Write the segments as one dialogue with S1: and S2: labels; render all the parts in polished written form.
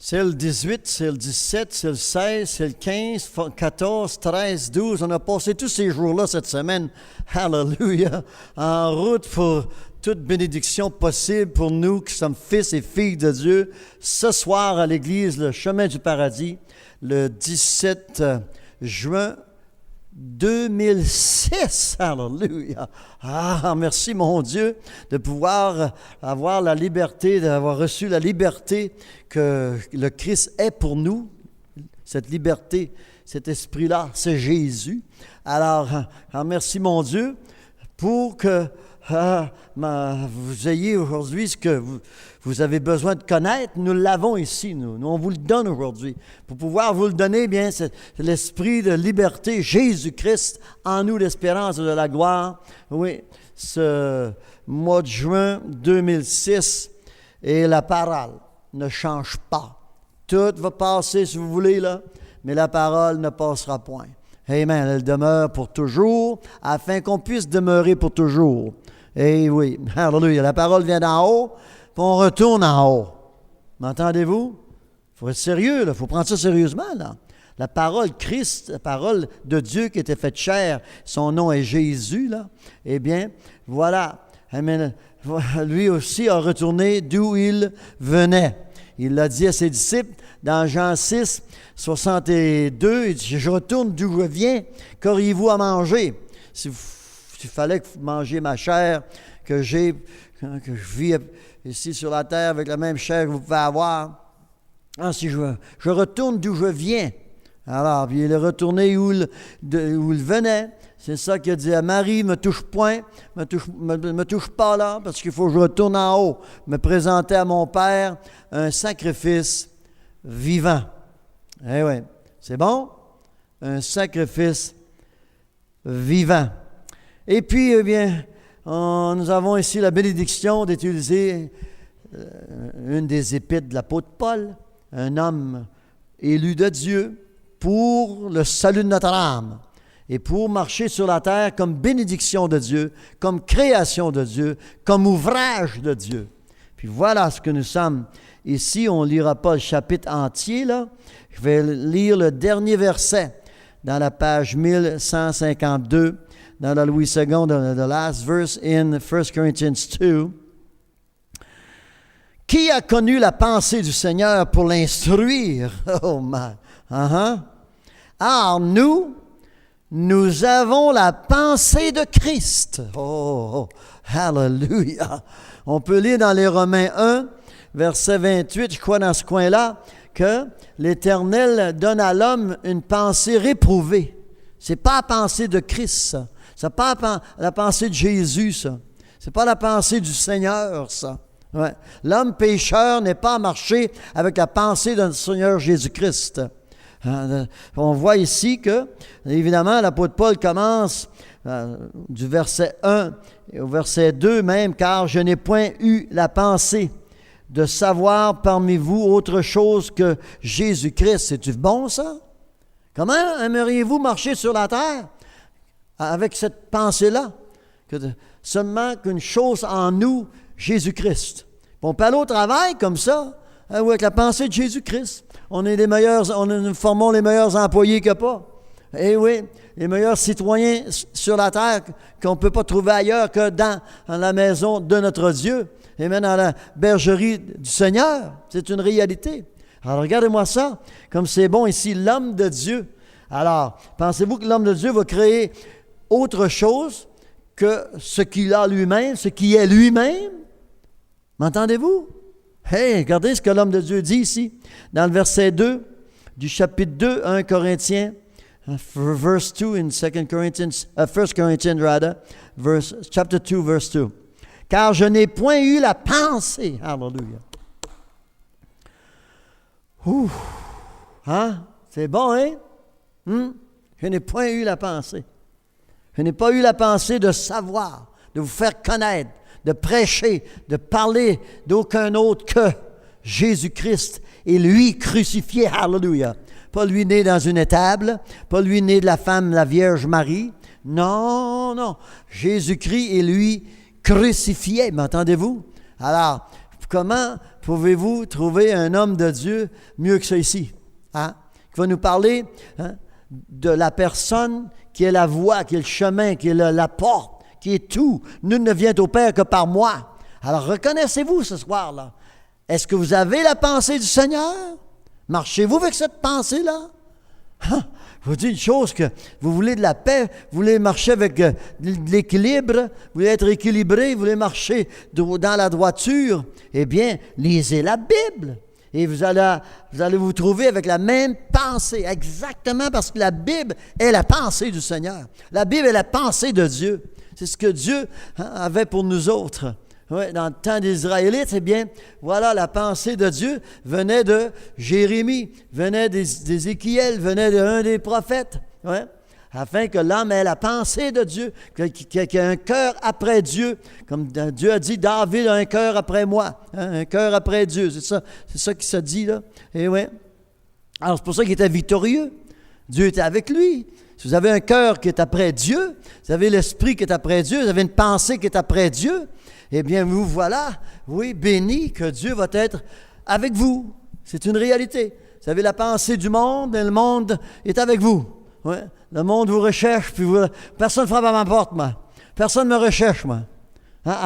S1: C'est le 18, c'est le 17, c'est le 16, c'est le 15, 14, 13, 12. On a passé tous ces jours-là cette semaine, hallelujah, en route pour toute bénédiction possible pour nous qui sommes fils et filles de Dieu. Ce soir à l'église, le chemin du paradis, le 17 juin 2006, hallelujah. Ah, merci mon Dieu de pouvoir avoir la liberté, d'avoir reçu la liberté que le Christ est pour nous. Cette liberté, cet esprit-là, c'est Jésus. Alors, merci mon Dieu pour que vous ayez aujourd'hui ce que vous avez besoin de connaître. Nous l'avons ici, nous on vous le donne aujourd'hui. Pour pouvoir vous le donner, bien, c'est l'esprit de liberté, Jésus-Christ, en nous l'espérance de la gloire. Oui, ce mois de juin 2006, et la parole ne change pas. Tout va passer, si vous voulez, là, mais la parole ne passera point. Amen, elle demeure pour toujours, afin qu'on puisse demeurer pour toujours. Eh oui, hallelujah, la parole vient d'en haut, puis on retourne en haut. M'entendez-vous? Il faut être sérieux, il faut prendre ça sérieusement, là. La parole Christ, la parole de Dieu qui était faite chair, son nom est Jésus, là. Eh bien, voilà, amen. Lui aussi a retourné d'où il venait. Il l'a dit à ses disciples dans Jean 6, 62, il dit, « Je retourne d'où je viens, qu'auriez-vous à manger? » S'il fallait que vous mangiez ma chair, que je vis ici sur la terre avec la même chair que vous pouvez avoir. Ah, si je retourne d'où je viens. Alors, puis il est retourné où il venait. C'est ça qu'il a dit à Marie, me touche point, me touche pas là, parce qu'il faut que je retourne en haut, me présenter à mon Père un sacrifice vivant. Eh oui, c'est bon? Un sacrifice vivant. Et puis, eh bien, nous avons ici la bénédiction d'utiliser une des épîtres de l'apôtre Paul, un homme élu de Dieu pour le salut de notre âme et pour marcher sur la terre comme bénédiction de Dieu, comme création de Dieu, comme ouvrage de Dieu. Puis voilà ce que nous sommes ici. On ne lira pas le chapitre entier, là. Je vais lire le dernier verset dans la page 1152. Dans la Louis II, the last verse in 1 Corinthians 2. Qui a connu la pensée du Seigneur pour l'instruire? Oh man! Alors nous avons la pensée de Christ. Oh, hallelujah! On peut lire dans les Romains 1, verset 28, je crois dans ce coin-là, que l'Éternel donne à l'homme une pensée réprouvée. C'est pas la pensée de Christ, ça. C'est pas la pensée de Jésus, ça. C'est pas la pensée du Seigneur, ça. Ouais. L'homme pécheur n'est pas marché avec la pensée de notre Seigneur Jésus-Christ. On voit ici que, évidemment, l'apôtre Paul commence du verset 1 au verset 2 même, « Car je n'ai point eu la pensée de savoir parmi vous autre chose que Jésus-Christ. » C'est-tu bon, ça? Comment aimeriez-vous marcher sur la terre avec cette pensée-là? Que seulement qu'une chose en nous, Jésus-Christ. Puis on peut aller au travail comme ça, avec la pensée de Jésus-Christ. Nous formons les meilleurs employés qu'il n'y a pas. Eh oui, les meilleurs citoyens sur la terre qu'on ne peut pas trouver ailleurs que dans la maison de notre Dieu. Et même dans la bergerie du Seigneur. C'est une réalité. Alors regardez-moi ça, comme c'est bon ici, l'homme de Dieu. Alors, pensez-vous que l'homme de Dieu va créer autre chose que ce qu'il a lui-même, ce qui est lui-même? M'entendez-vous? Hey, regardez ce que l'homme de Dieu dit ici, dans le verset 2 du chapitre 2, 1 Corinthiens, verse 2 in 1 Corinthians rather, chapter 2, verse 2. Car je n'ai point eu la pensée, hallelujah. Ouh, hein? C'est bon, hein? Je n'ai point eu la pensée. Je n'ai pas eu la pensée de savoir, de vous faire connaître, de prêcher, de parler d'aucun autre que Jésus-Christ et lui crucifié, hallelujah. Pas lui né dans une étable, pas lui né de la femme, la Vierge Marie. Non. Jésus-Christ et lui crucifié, m'entendez-vous? Alors, Comment pouvez-vous trouver un homme de Dieu mieux que ça ici? Hein? Qui va nous parler de la personne qui est la voie, qui est le chemin, qui est la porte, qui est tout. Nul ne vient au Père que par moi. Alors reconnaissez-vous ce soir-là. Est-ce que vous avez la pensée du Seigneur? Marchez-vous avec cette pensée-là? Je vous dis une chose, que vous voulez de la paix, vous voulez marcher avec de l'équilibre, vous voulez être équilibré, vous voulez marcher dans la droiture, eh bien, lisez la Bible. Et vous allez vous trouver avec la même pensée, exactement parce que la Bible est la pensée du Seigneur. La Bible est la pensée de Dieu. C'est ce que Dieu avait pour nous autres. Oui, dans le temps des Israélites, eh bien, voilà, la pensée de Dieu venait de Jérémie, venait d'Ézéchiel, venait d'un des prophètes, ouais, afin que l'homme ait la pensée de Dieu, qu'il ait un cœur après Dieu, comme Dieu a dit, David a un cœur après moi, un cœur après Dieu, c'est ça qui se dit là, et ouais. Alors c'est pour ça qu'il était victorieux, Dieu était avec lui. Si vous avez un cœur qui est après Dieu, vous avez l'esprit qui est après Dieu, vous avez une pensée qui est après Dieu, eh bien, vous voilà, oui, bénis que Dieu va être avec vous. C'est une réalité. Vous avez la pensée du monde et le monde est avec vous. Ouais. Le monde vous recherche, puis personne ne frappe à ma porte, moi. Personne ne me recherche, moi.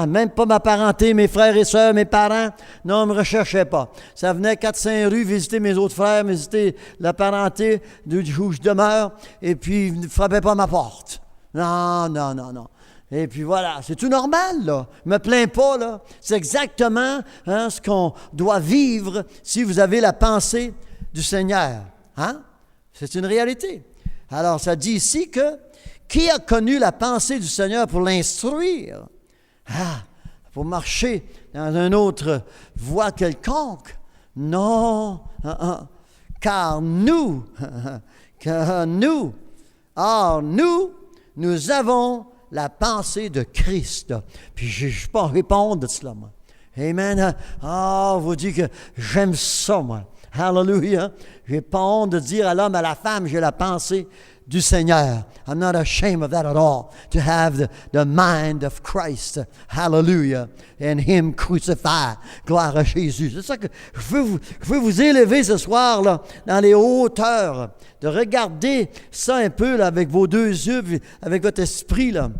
S1: Même pas ma parenté, mes frères et sœurs, mes parents, non, ne me recherchaient pas. Ça venait 4-5 rues visiter mes autres frères, visiter la parenté où je demeure, et puis ils ne frappaient pas à ma porte. Non. Et puis voilà, c'est tout normal, là. Je ne me plains pas, là. C'est exactement ce qu'on doit vivre si vous avez la pensée du Seigneur. C'est une réalité. Alors, ça dit ici que qui a connu la pensée du Seigneur pour l'instruire? Pour marcher dans une autre voie quelconque? Non. Car nous, nous avons la pensée de Christ. Puis je ne peux pas répondre de cela, moi. Amen. Vous dites que j'aime ça, moi. Hallelujah. Je n'ai pas honte de dire à l'homme, à la femme, j'ai la pensée du Seigneur. I'm not ashamed of that at all. To have the mind of Christ. Hallelujah. And Him crucified. Gloire à Jésus. C'est ça que je veux vous élever ce soir, là, dans les hauteurs. De regarder ça un peu là, avec vos deux yeux, avec votre esprit. Là.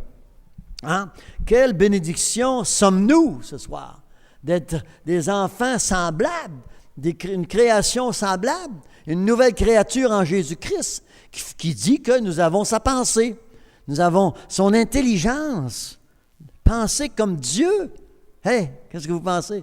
S1: Quelle bénédiction sommes-nous ce soir? D'être des enfants semblables, une création semblable, une nouvelle créature en Jésus-Christ qui dit que nous avons sa pensée, nous avons son intelligence. Penser comme Dieu. Hey, qu'est-ce que vous pensez?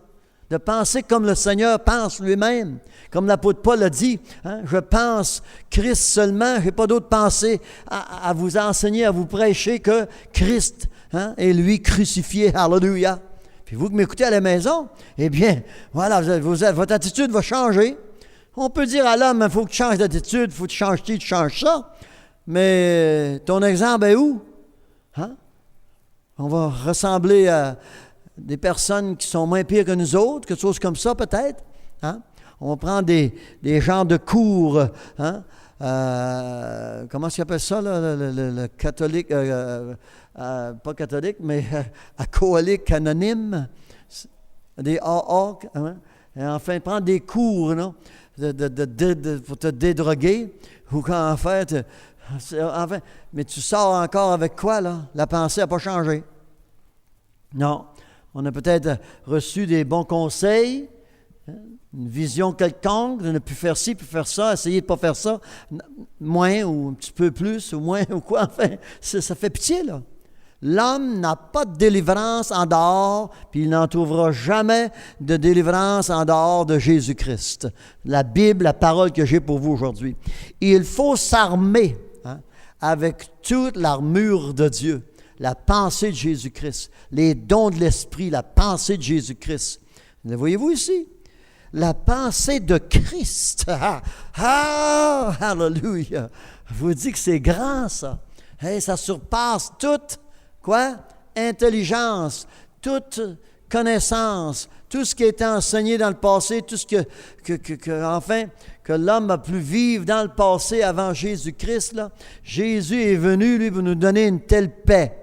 S1: De penser comme le Seigneur pense lui-même. Comme l'apôtre Paul a dit, je pense Christ seulement, je n'ai pas d'autre pensée à vous enseigner, à vous prêcher que Christ et lui crucifié. Alléluia. Puis vous qui m'écoutez à la maison, eh bien, voilà, votre attitude va changer. On peut dire à l'homme, il faut que tu changes d'attitude, il faut que tu changes ci, tu changes ça. Mais ton exemple est où? On va ressembler à des personnes qui sont moins pires que nous autres, quelque chose comme ça peut-être. On va prendre des genres de cours. Comment ça appelle ça, là, le catholique, pas catholique, mais alcoolique anonyme, des AA, et enfin prendre des cours, non? Pour te dédroguer, ou qu'en fait, mais tu sors encore avec quoi, là? La pensée n'a pas changé. Non. On a peut-être reçu des bons conseils, une vision quelconque, de ne plus faire ci, plus faire ça, essayer de ne pas faire ça, moins ou un petit peu plus, ou moins ou quoi, enfin, ça fait pitié, là. L'homme n'a pas de délivrance en dehors, puis il n'en trouvera jamais de délivrance en dehors de Jésus-Christ. La Bible, la parole que j'ai pour vous aujourd'hui. Il faut s'armer avec toute l'armure de Dieu, la pensée de Jésus-Christ, les dons de l'Esprit, la pensée de Jésus-Christ. Le voyez-vous ici? La pensée de Christ. Hallelujah! Je vous dis que c'est grand, ça. Hey, ça surpasse toute intelligence, toute connaissance, tout ce qui a été enseigné dans le passé, tout ce que l'homme a pu vivre dans le passé avant Jésus-Christ. Là. Jésus est venu, lui, pour nous donner une telle paix.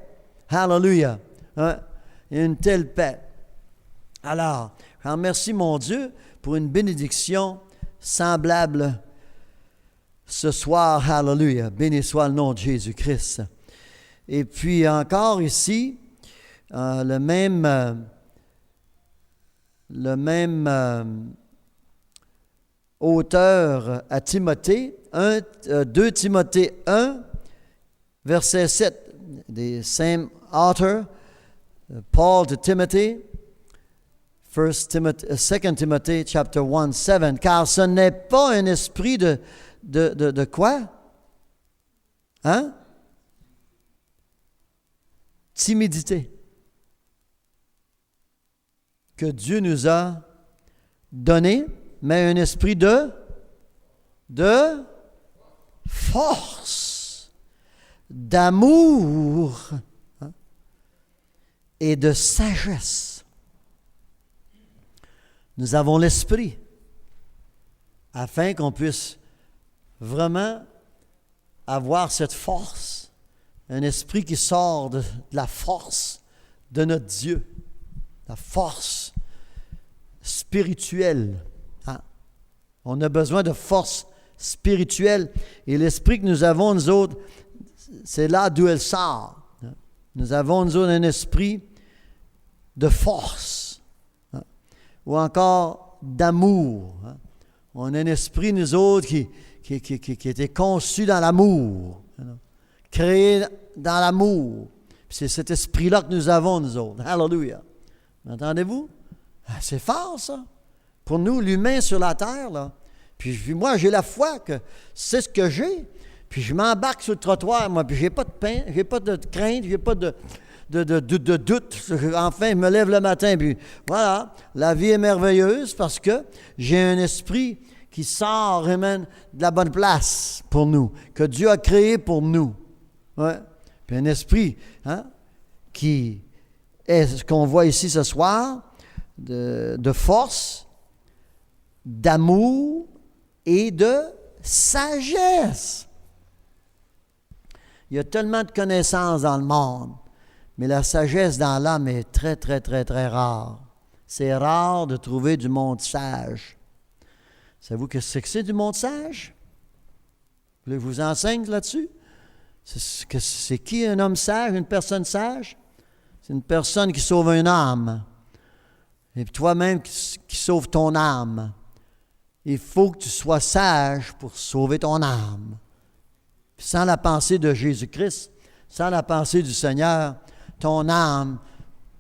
S1: Hallelujah! Une telle paix. Alors, Je remercie mon Dieu pour une bénédiction semblable ce soir. Alléluia. Béni soit le nom de Jésus-Christ. Et puis encore ici, le même auteur à Timothée, 2 Timothée 1, verset 7. The same author, Paul to Timothy, 2 Timothy chapter 1, 7. Car ce n'est pas un esprit de quoi? Hein? Timidité que Dieu nous a donné, mais un esprit de force, d'amour, hein, et de sagesse. Nous avons l'esprit afin qu'on puisse vraiment avoir cette force, un esprit qui sort de la force de notre Dieu, la force spirituelle. Hein? On a besoin de force spirituelle et l'esprit que nous avons, nous autres, c'est là d'où elle sort. Hein? Nous avons, nous autres, un esprit de force, hein? Ou encore d'amour. Hein? On a un esprit, nous autres, qui était conçu dans l'amour, hein? Créé dans l'amour. Puis c'est cet esprit-là que nous avons, nous autres. Alléluia. Entendez-vous? C'est fort, ça. Pour nous, l'humain sur la terre, là. Puis moi, j'ai la foi que c'est ce que j'ai. Puis je m'embarque sur le trottoir, moi, puis j'ai pas de pain, j'ai pas de crainte, j'ai pas de doute. Enfin, je me lève le matin, puis voilà, la vie est merveilleuse parce que j'ai un esprit qui sort vraiment de la bonne place pour nous, que Dieu a créé pour nous. Ouais. Puis un esprit, hein, qui est ce qu'on voit ici ce soir, de force, d'amour et de sagesse. Il y a tellement de connaissances dans le monde, mais la sagesse dans l'âme est très, très, très, très rare. C'est rare de trouver du monde sage. Savez-vous que c'est du monde sage? Vous voulez que je vous enseigne là-dessus? C'est qui un homme sage, une personne sage? C'est une personne qui sauve une âme. Et toi-même qui sauve ton âme. Il faut que tu sois sage pour sauver ton âme. Puis sans la pensée de Jésus-Christ, sans la pensée du Seigneur, ton âme,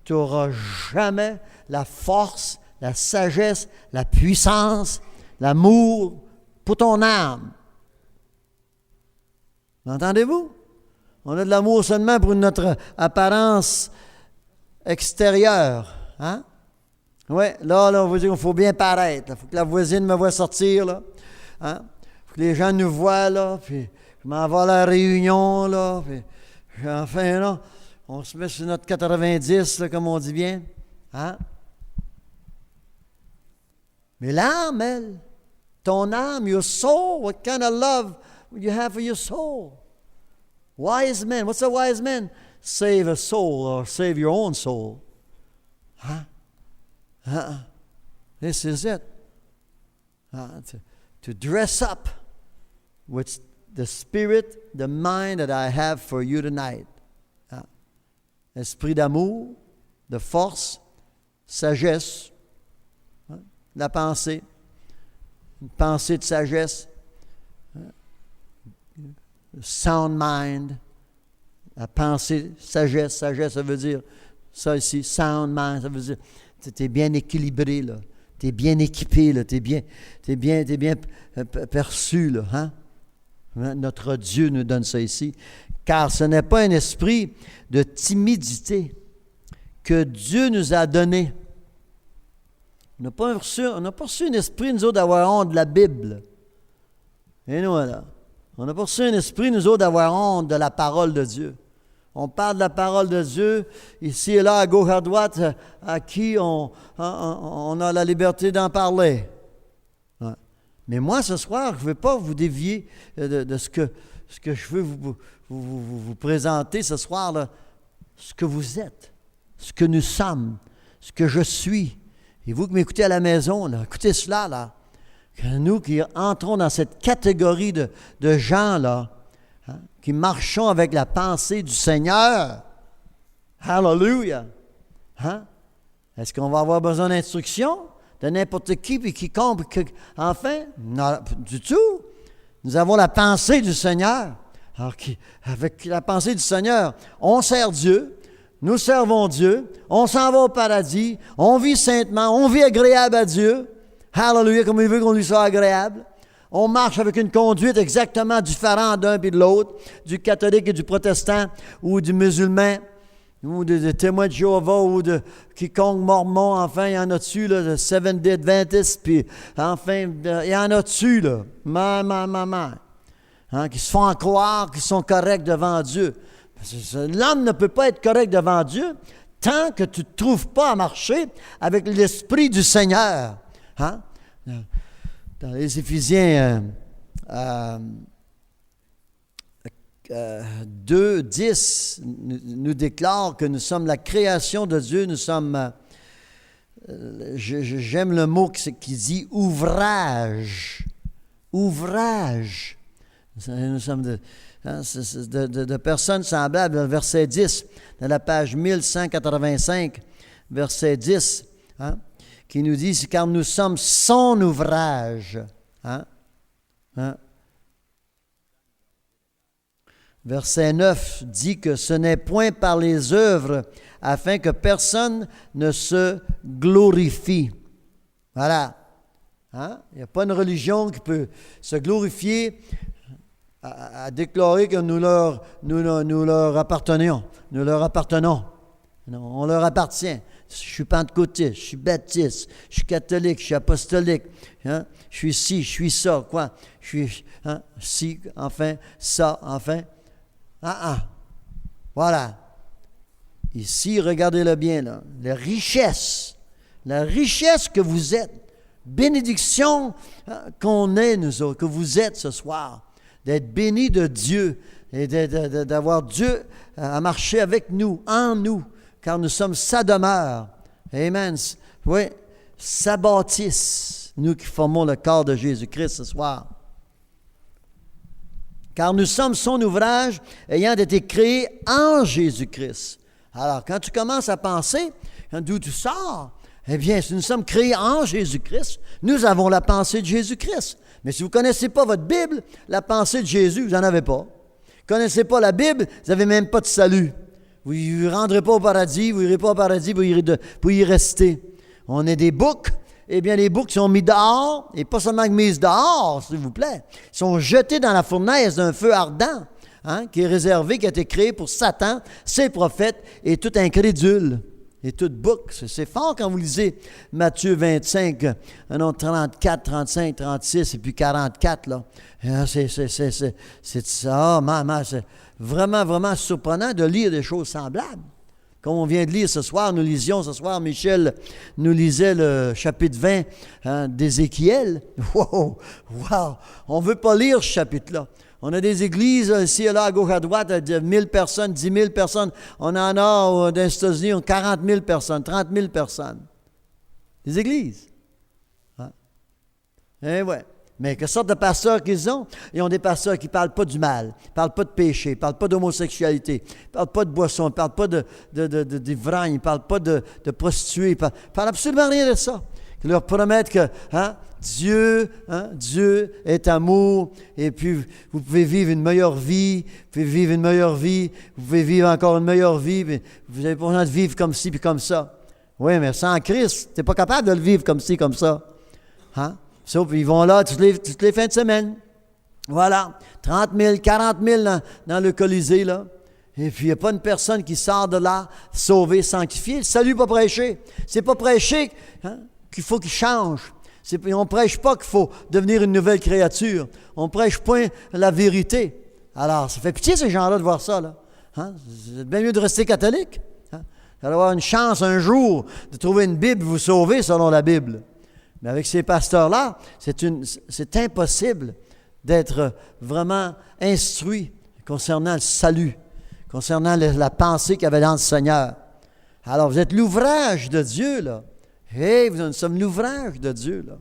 S1: tu n'auras jamais la force, la sagesse, la puissance, l'amour pour ton âme. Entendez-vous? On a de l'amour seulement pour notre apparence extérieure. Hein? Oui, là, on va dire qu'il faut bien paraître. Il faut que la voisine me voie sortir. Là. Hein? Il faut que les gens nous voient. Là, puis je m'en vais à la réunion. Là, puis enfin, là, on se met sur notre 90, là, comme on dit bien. Hein? Mais l'âme, elle, ton âme, your soul, what kind of love you have for your soul? Wise men, what's a wise man? Save a soul or save your own soul. Huh? This is it. To dress up with the spirit, the mind that I have for you tonight. Esprit d'amour, de force, sagesse, la pensée, une pensée de sagesse, sound mind, la pensée, sagesse, ça veut dire ça ici, sound mind, ça veut dire tu es bien équilibré, là, tu es bien équipé, là, tu es bien perçu, là, hein? Notre Dieu nous donne ça ici, car ce n'est pas un esprit de timidité que Dieu nous a donné. On n'a pas reçu un esprit, nous autres, d'avoir honte de la Bible. Et nous, là. On n'a pas reçu un esprit, nous autres, d'avoir honte de la parole de Dieu. On parle de la parole de Dieu, ici et là, à gauche, à droite, à qui on a la liberté d'en parler. Ouais. Mais moi, ce soir, je ne veux pas vous dévier de ce que je veux vous présenter ce soir, là, ce que vous êtes, ce que nous sommes, ce que je suis. Et vous qui m'écoutez à la maison, là, écoutez cela, là. Que nous qui entrons dans cette catégorie de gens, là, hein, qui marchons avec la pensée du Seigneur. Hallelujah! Hein? Est-ce qu'on va avoir besoin d'instruction de n'importe qui et quiconque? Enfin, non, du tout. Nous avons la pensée du Seigneur. Alors, avec la pensée du Seigneur, on sert Dieu, nous servons Dieu, on s'en va au paradis, on vit saintement, on vit agréable à Dieu. Hallelujah, comme il veut qu'on lui soit agréable. On marche avec une conduite exactement différente d'un et de l'autre, du catholique et du protestant, ou du musulman, ou des témoins de Jéhovah, ou de quiconque mormon, enfin, il y en a dessus, là, de Seventh-day Adventist, puis enfin, il y en a dessus, là, hein, qui se font croire qu'ils sont corrects devant Dieu. L'homme ne peut pas être correct devant Dieu tant que tu ne te trouves pas à marcher avec l'Esprit du Seigneur. Hein? Dans les Éphésiens 2:10 nous déclare que nous sommes la création de Dieu, nous sommes, j'aime le mot qui dit ouvrage. Ouvrage. Nous sommes de personnes semblables. Verset 10, dans la page 1185, verset 10, hein, qui nous dit, c'est car nous sommes son ouvrage. Hein? Hein? Verset 9 dit que ce n'est point par les œuvres afin que personne ne se glorifie. Voilà. Hein? Il n'y a pas une religion qui peut se glorifier à déclarer que nous leur appartenons. Nous leur appartenons. Non, on leur appartient. Je suis pentecôtiste, je suis baptiste, je suis catholique, je suis apostolique, hein? Je suis ci, je suis ça, quoi. Je suis ci, enfin, ça, enfin. Voilà. Ici, regardez-le bien, là. La richesse que vous êtes, bénédiction qu'on est, nous autres, que vous êtes ce soir, d'être bénis de Dieu et d'avoir Dieu à marcher avec nous, en nous, car nous sommes sa demeure. Amen. Oui, sa bâtisse, nous qui formons le corps de Jésus-Christ ce soir. Car nous sommes son ouvrage ayant été créés en Jésus-Christ. Alors, quand tu commences à penser, d'où tu sors, eh bien, si nous sommes créés en Jésus-Christ, nous avons la pensée de Jésus-Christ. Mais si vous ne connaissez pas votre Bible, la pensée de Jésus, vous n'en avez pas. Vous ne connaissez pas la Bible, vous n'avez même pas de salut. Vous ne rendrez pas au paradis, vous n'irez pas au paradis pour y rester. On est des boucs. Eh bien, les boucs sont mis dehors, et pas seulement mis dehors, s'il vous plaît. Ils sont jetés dans la fournaise d'un feu ardent, hein, qui est réservé, qui a été créé pour Satan, ses prophètes et tout incrédule. Et tout bouc. C'est fort quand vous lisez Matthieu 25, 34, 35, 36 et puis 44. Là. C'est ça, c'est vraiment, vraiment surprenant de lire des choses semblables. Comme on vient de lire ce soir, nous lisions ce soir, Michel nous lisait le chapitre 20 d'Ézéchiel. Wow! On ne veut pas lire ce chapitre-là. On a des églises ici et là, à gauche, à droite, 1000 personnes, 10 000 personnes. On en a dans les États-Unis 40 000 personnes, 30 000 personnes. Des églises. Hein? Eh ouais. Mais quelle sorte de pasteurs qu'ils ont? Ils ont des pasteurs qui ne parlent pas du mal, ne parlent pas de péché, ne parlent pas d'homosexualité, ne parlent pas de boisson, ne parlent pas d'ivragne, ne parlent pas de prostituées, ne parlent absolument rien de ça. Ils leur promettent que Dieu est amour, et puis vous pouvez vivre une meilleure vie, vous pouvez vivre encore une meilleure vie, mais vous n'avez pas besoin de vivre comme ci puis comme ça. Oui, mais sans Christ, tu n'es pas capable de le vivre comme ci, comme ça. Hein? Sauf qu'ils vont là toutes les fins de semaine. Voilà, 30 000, 40 000 dans le Colisée, là. Et puis, il n'y a pas une personne qui sort de là sauvée, sanctifiée. Le salut pas prêché. C'est pas prêché qu'il faut qu'il change. On ne prêche pas qu'il faut devenir une nouvelle créature. On ne prêche point la vérité. Alors, ça fait pitié ces gens-là de voir ça, là. Hein? C'est bien mieux de rester catholique. Hein? Vous allez avoir une chance un jour de trouver une Bible, vous sauver selon la Bible. Mais avec ces pasteurs-là, c'est impossible d'être vraiment instruit concernant le salut, concernant la pensée qu'il y avait dans le Seigneur. Alors, vous êtes l'ouvrage de Dieu, là. Hey, nous sommes l'ouvrage de Dieu, là.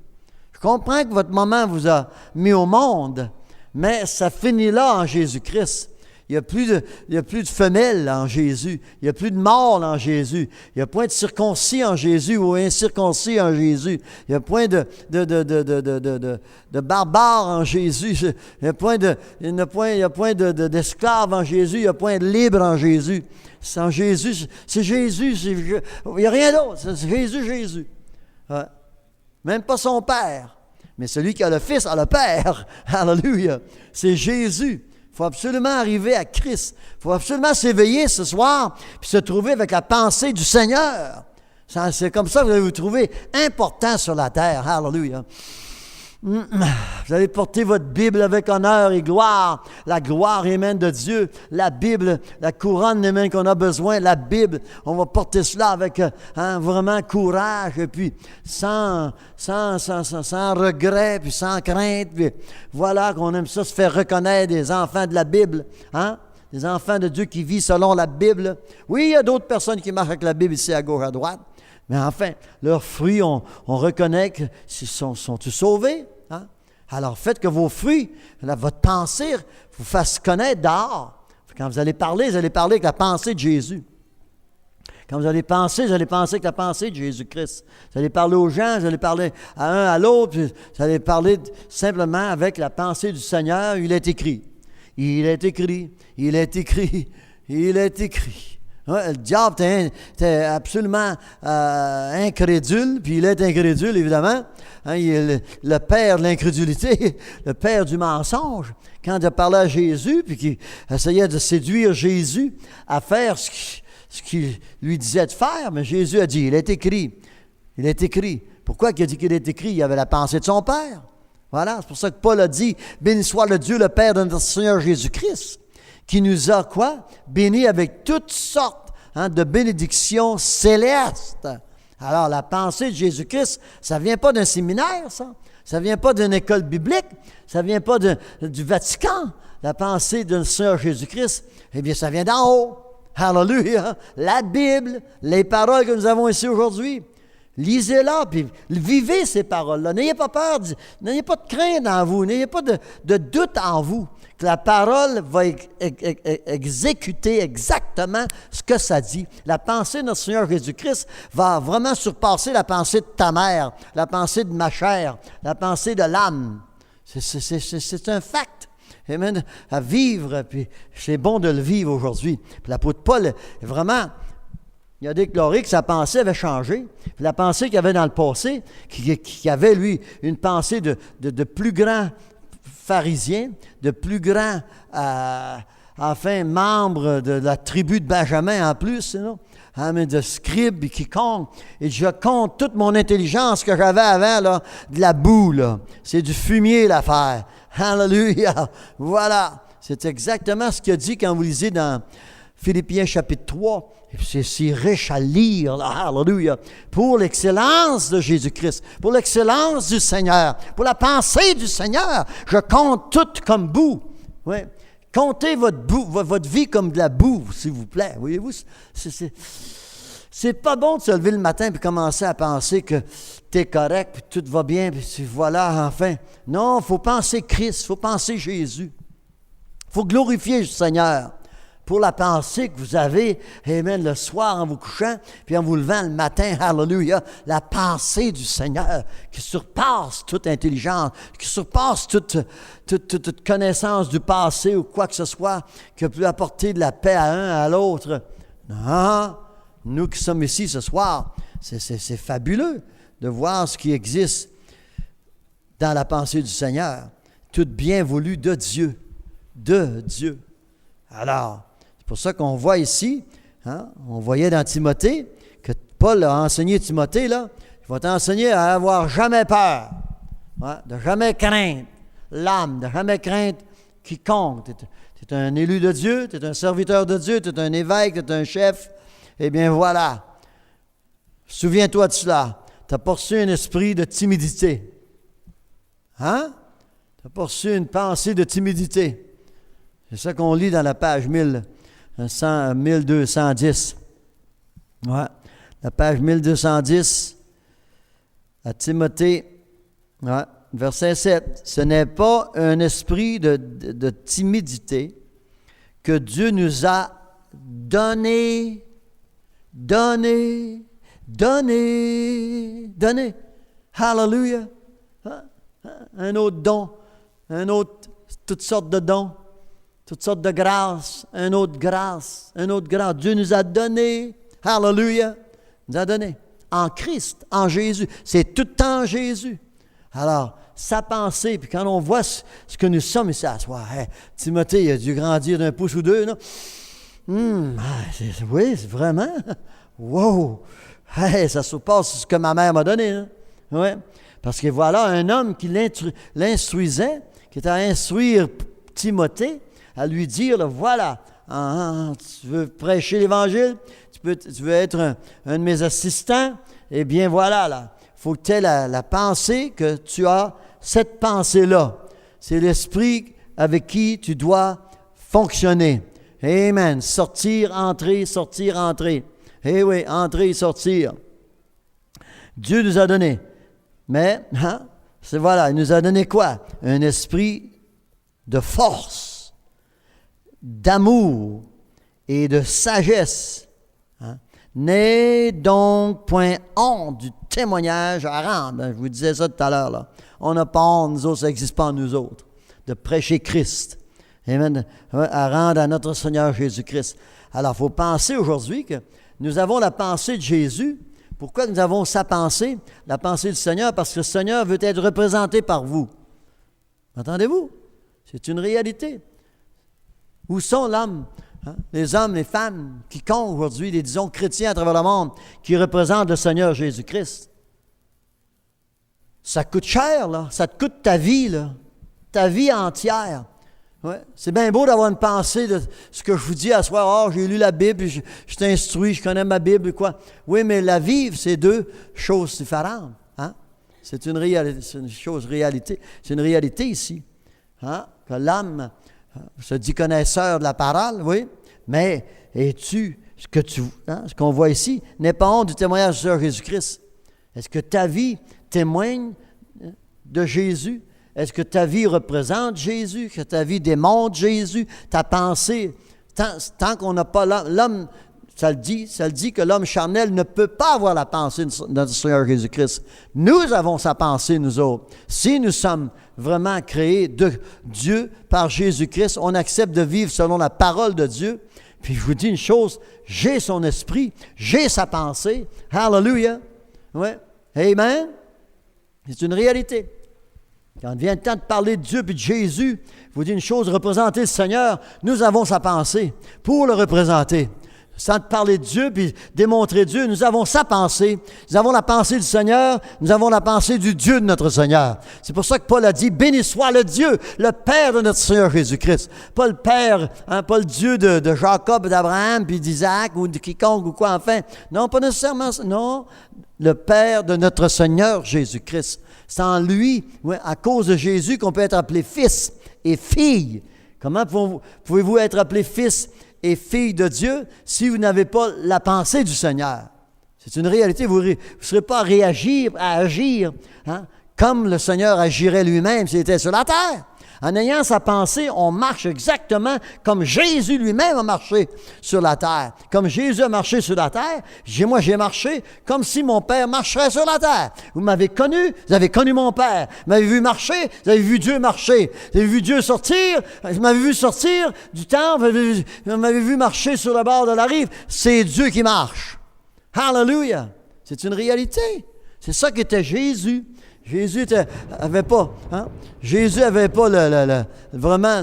S1: Je comprends que votre maman vous a mis au monde, mais ça finit là en Jésus-Christ. Il n'y a plus de femelles en Jésus. Il n'y a plus de mâles en Jésus. Il n'y a point de circoncis en Jésus ou incirconcis en Jésus. Il n'y a point de barbares en Jésus. Il n'y a point d'esclaves en Jésus. Il n'y a point de libres en Jésus. C'est en Jésus. C'est Jésus. Il n'y a rien d'autre. C'est Jésus. Ouais. Même pas son Père. Mais celui qui a le Fils a le Père. Alléluia. C'est Jésus. Il faut absolument arriver à Christ. Il faut absolument s'éveiller ce soir puis se trouver avec la pensée du Seigneur. C'est comme ça que vous allez vous trouver important sur la terre. Alléluia. Vous allez porter votre Bible avec honneur et gloire. La gloire, amen, de Dieu. La Bible, la couronne, amen, qu'on a besoin. La Bible, on va porter cela avec vraiment courage et puis sans regret, puis sans crainte. Puis voilà qu'on aime ça, se faire reconnaître des enfants de la Bible. Des enfants de Dieu qui vivent selon la Bible. Oui, il y a d'autres personnes qui marchent avec la Bible ici à gauche, à droite. Mais enfin, leurs fruits, on reconnaît que sont-ils sauvés? Alors, faites que vos fruits, votre pensée, vous fasse connaître dehors. Quand vous allez parler avec la pensée de Jésus. Quand vous allez penser avec la pensée de Jésus-Christ. Vous allez parler aux gens, vous allez parler à un, à l'autre, puis vous allez parler simplement avec la pensée du Seigneur. Il est écrit. Il est écrit. Il est écrit. Il est écrit. Ouais, le diable était absolument incrédule, puis il est incrédule, évidemment. Il est le père de l'incrédulité, le père du mensonge. Quand il a parlé à Jésus, puis qu'il essayait de séduire Jésus à faire ce qu'il lui disait de faire, mais Jésus a dit, il est écrit. Il est écrit. Pourquoi il a dit qu'il est écrit? Il avait la pensée de son Père. Voilà, c'est pour ça que Paul a dit, béni soit le Dieu, le Père de notre Seigneur Jésus-Christ, qui nous a quoi? Bénis avec toutes sortes de bénédictions célestes. Alors, la pensée de Jésus-Christ, ça ne vient pas d'un séminaire, ça. Ça ne vient pas d'une école biblique. Ça ne vient pas du Vatican. La pensée de Seigneur Jésus-Christ, eh bien, ça vient d'en haut. Alléluia! La Bible, les paroles que nous avons ici aujourd'hui. Lisez-la, puis vivez ces paroles-là. N'ayez pas peur, n'ayez pas de crainte en vous, n'ayez pas de doute en vous. Que la parole va exécuter exactement ce que ça dit. La pensée de notre Seigneur Jésus-Christ va vraiment surpasser la pensée de ta mère, la pensée de ma chair, la pensée de l'âme. C'est un fact. Amen. À vivre, puis c'est bon de le vivre aujourd'hui. Puis l'apôtre Paul, vraiment, il a déclaré que sa pensée avait changé. Puis la pensée qu'il avait dans le passé, qui avait, lui, une pensée de plus grand pharisien, de plus grand, membre de la tribu de Benjamin en plus, non? Mais de scribe qui compte. Et je compte toute mon intelligence que j'avais avant, là, de la boue, là. C'est du fumier, l'affaire. Alléluia! Voilà. C'est exactement ce qu'il a dit quand vous lisez dans Philippiens chapitre 3. C'est si riche à lire, là, alléluia, pour l'excellence de Jésus-Christ, pour l'excellence du Seigneur, pour la pensée du Seigneur. Je compte tout comme boue. Oui. Comptez votre vie comme de la boue, s'il vous plaît. Voyez-vous, c'est pas bon de se lever le matin et commencer à penser que tu es correct, puis tout va bien, puis voilà, enfin. Non, il faut penser Christ, il faut penser Jésus. Il faut glorifier le Seigneur pour la pensée que vous avez, amen, le soir en vous couchant, puis en vous levant le matin, alléluia, la pensée du Seigneur qui surpasse toute intelligence, qui surpasse toute connaissance du passé ou quoi que ce soit, qui peut apporter de la paix à un, à l'autre. Non, nous qui sommes ici ce soir, c'est fabuleux de voir ce qui existe dans la pensée du Seigneur, tout bien voulu de Dieu, Alors, c'est pour ça qu'on voit ici, on voyait dans Timothée, que Paul a enseigné Timothée, là, il va t'enseigner à avoir jamais peur, de jamais craindre l'âme, de jamais craindre quiconque. Tu es un élu de Dieu, tu es un serviteur de Dieu, tu es un évêque, tu es un chef. Eh bien voilà, souviens-toi de cela. Tu as poursu un esprit de timidité. Tu as poursu une pensée de timidité. C'est ça qu'on lit dans la page 1210. Ouais. La page 1210. À Timothée, ouais, verset 7, « Ce n'est pas un esprit de timidité que Dieu nous a donné. Hallelujah! Un autre don, toutes sortes de dons, toutes sortes de grâces, une autre grâce. Dieu nous a donné, hallelujah, nous a donné en Christ, en Jésus. C'est tout en Jésus. Alors, sa pensée, puis quand on voit ce que nous sommes ici à soir, hey, Timothée, il a dû grandir d'un pouce ou deux, non? Oui, c'est vraiment. Wow! Hey, ça surpasse ce que ma mère m'a donné. Hein? Ouais. Parce que voilà un homme qui l'instruisait, qui était à instruire Timothée, à lui dire, là, voilà, tu veux prêcher l'Évangile, tu veux être un de mes assistants, eh bien voilà, là, il faut que tu aies la pensée, que tu as cette pensée-là. C'est l'esprit avec qui tu dois fonctionner. Amen. Sortir, entrer, sortir, entrer. Eh oui, entrer et sortir. Dieu nous a donné. Mais, il nous a donné quoi? Un esprit de force, d'amour et de sagesse. N'aie donc point honte du témoignage à rendre. Je vous disais ça tout à l'heure, là. On n'a pas honte, nous autres, ça n'existe pas en nous autres, de prêcher Christ. Amen. À rendre à notre Seigneur Jésus-Christ. Alors, il faut penser aujourd'hui que nous avons la pensée de Jésus. Pourquoi nous avons sa pensée, la pensée du Seigneur? Parce que le Seigneur veut être représenté par vous. Entendez-vous? C'est une réalité. Où sont l'homme, les hommes, les femmes, quiconque aujourd'hui, les disons chrétiens à travers le monde, qui représentent le Seigneur Jésus-Christ? Ça coûte cher, là. Ça te coûte ta vie, là. Ta vie entière. Ouais. C'est bien beau d'avoir une pensée de ce que je vous dis à soir. J'ai lu la Bible, je t'instruis, je connais ma Bible, quoi. Oui, mais la vivre, c'est deux choses différentes. Hein? C'est une réalité, c'est une réalité ici. Hein? Que l'homme se dit connaisseur de la parole, oui, mais es-tu ce qu'on voit ici, n'est pas honte du témoignage du Seigneur Jésus-Christ. Est-ce que ta vie témoigne de Jésus? Est-ce que ta vie représente Jésus? Que ta vie démontre Jésus? Ta pensée? Tant qu'on n'a pas l'homme, ça le dit que l'homme charnel ne peut pas avoir la pensée de notre Seigneur Jésus-Christ. Nous avons sa pensée, nous autres. Si nous sommes vraiment créés de Dieu par Jésus-Christ, on accepte de vivre selon la parole de Dieu. Puis je vous dis une chose, j'ai son esprit, j'ai sa pensée. Hallelujah! Ouais. Amen! C'est une réalité. Quand vient le temps de parler de Dieu et de Jésus, je vous dis une chose, représenter le Seigneur, nous avons sa pensée pour le représenter. Sans te parler de Dieu puis démontrer Dieu, nous avons sa pensée. Nous avons la pensée du Seigneur, nous avons la pensée du Dieu de notre Seigneur. C'est pour ça que Paul a dit, béni soit le Dieu, le Père de notre Seigneur Jésus-Christ. Pas le Père, pas le Dieu de Jacob, d'Abraham, puis d'Isaac, ou de quiconque, ou quoi, enfin. Non, pas nécessairement ça. Non, le Père de notre Seigneur Jésus-Christ. C'est en lui, à cause de Jésus, qu'on peut être appelé fils et fille. Comment pouvez-vous être appelé fils et fille de Dieu si vous n'avez pas la pensée du Seigneur? C'est une réalité. Vous ne serez pas à agir comme le Seigneur agirait lui-même s'il était sur la terre. En ayant sa pensée, on marche exactement comme Jésus lui-même a marché sur la terre. Comme Jésus a marché sur la terre, moi j'ai marché comme si mon Père marcherait sur la terre. Vous m'avez connu, vous avez connu mon Père. Vous m'avez vu marcher, vous avez vu Dieu marcher. Vous avez vu Dieu sortir, vous m'avez vu sortir du temple, vous m'avez vu marcher sur le bord de la rive. C'est Dieu qui marche. Hallelujah! C'est une réalité. C'est ça qu'était Jésus. Jésus avait pas vraiment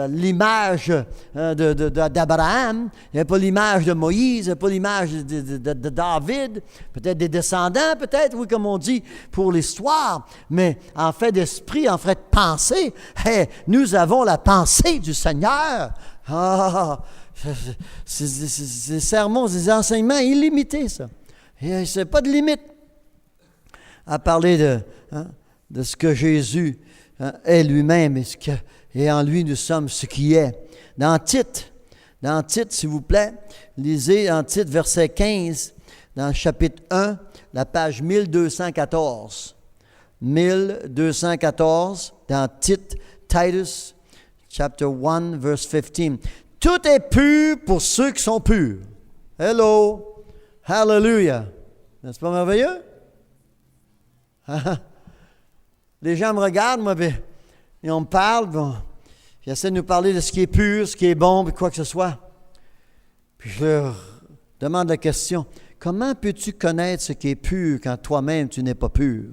S1: l'image d'Abraham, il n'avait pas l'image de Moïse, il n'avait pas l'image de David, peut-être des descendants, peut-être, oui, comme on dit pour l'histoire, mais en fait d'esprit, en fait de pensée, nous avons la pensée du Seigneur. C'est des sermons, des enseignements illimités, ça. Et c'est pas de limite à parler de ce que Jésus est lui-même et en lui nous sommes ce qui est. Dans Tite, s'il vous plaît, lisez en Tite, verset 15, dans le chapitre 1, la page 1214. 1214, dans Titus, chapter 1, verse 15. Tout est pur pour ceux qui sont purs. Hello! Hallelujah! N'est-ce pas merveilleux? Les gens me regardent, moi, et on me parle, ils essaient de nous parler de ce qui est pur, ce qui est bon, puis quoi que ce soit. Puis je leur demande la question, comment peux-tu connaître ce qui est pur quand toi-même tu n'es pas pur?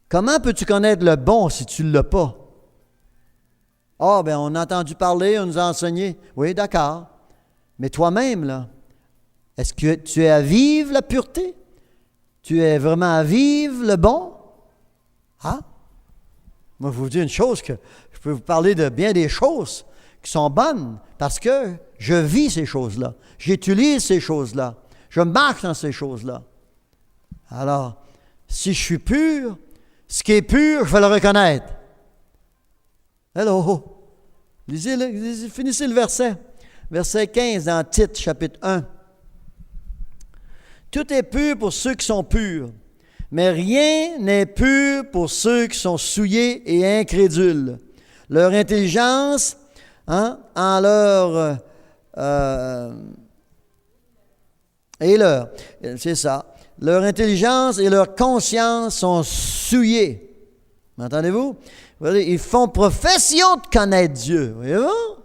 S1: Comment peux-tu connaître le bon si tu ne l'as pas? Ah, bien, on a entendu parler, on nous a enseigné. Oui, d'accord. Mais toi-même, là, est-ce que tu es à vivre la pureté? Tu es vraiment à vivre le bon? Ah? Moi, je vais vous dire une chose, que je peux vous parler de bien des choses qui sont bonnes parce que je vis ces choses-là. J'utilise ces choses-là. Je marche dans ces choses-là. Alors, si je suis pur, ce qui est pur, je vais le reconnaître. Hello! Lisez, finissez le verset. Verset 15 dans Tite, chapitre 1. Tout est pur pour ceux qui sont purs, mais rien n'est pur pour ceux qui sont souillés et incrédules. Leur intelligence, en leur... c'est ça. Leur intelligence et leur conscience sont souillées. M'entendez-vous? Ils font profession de connaître Dieu. Voyez-vous?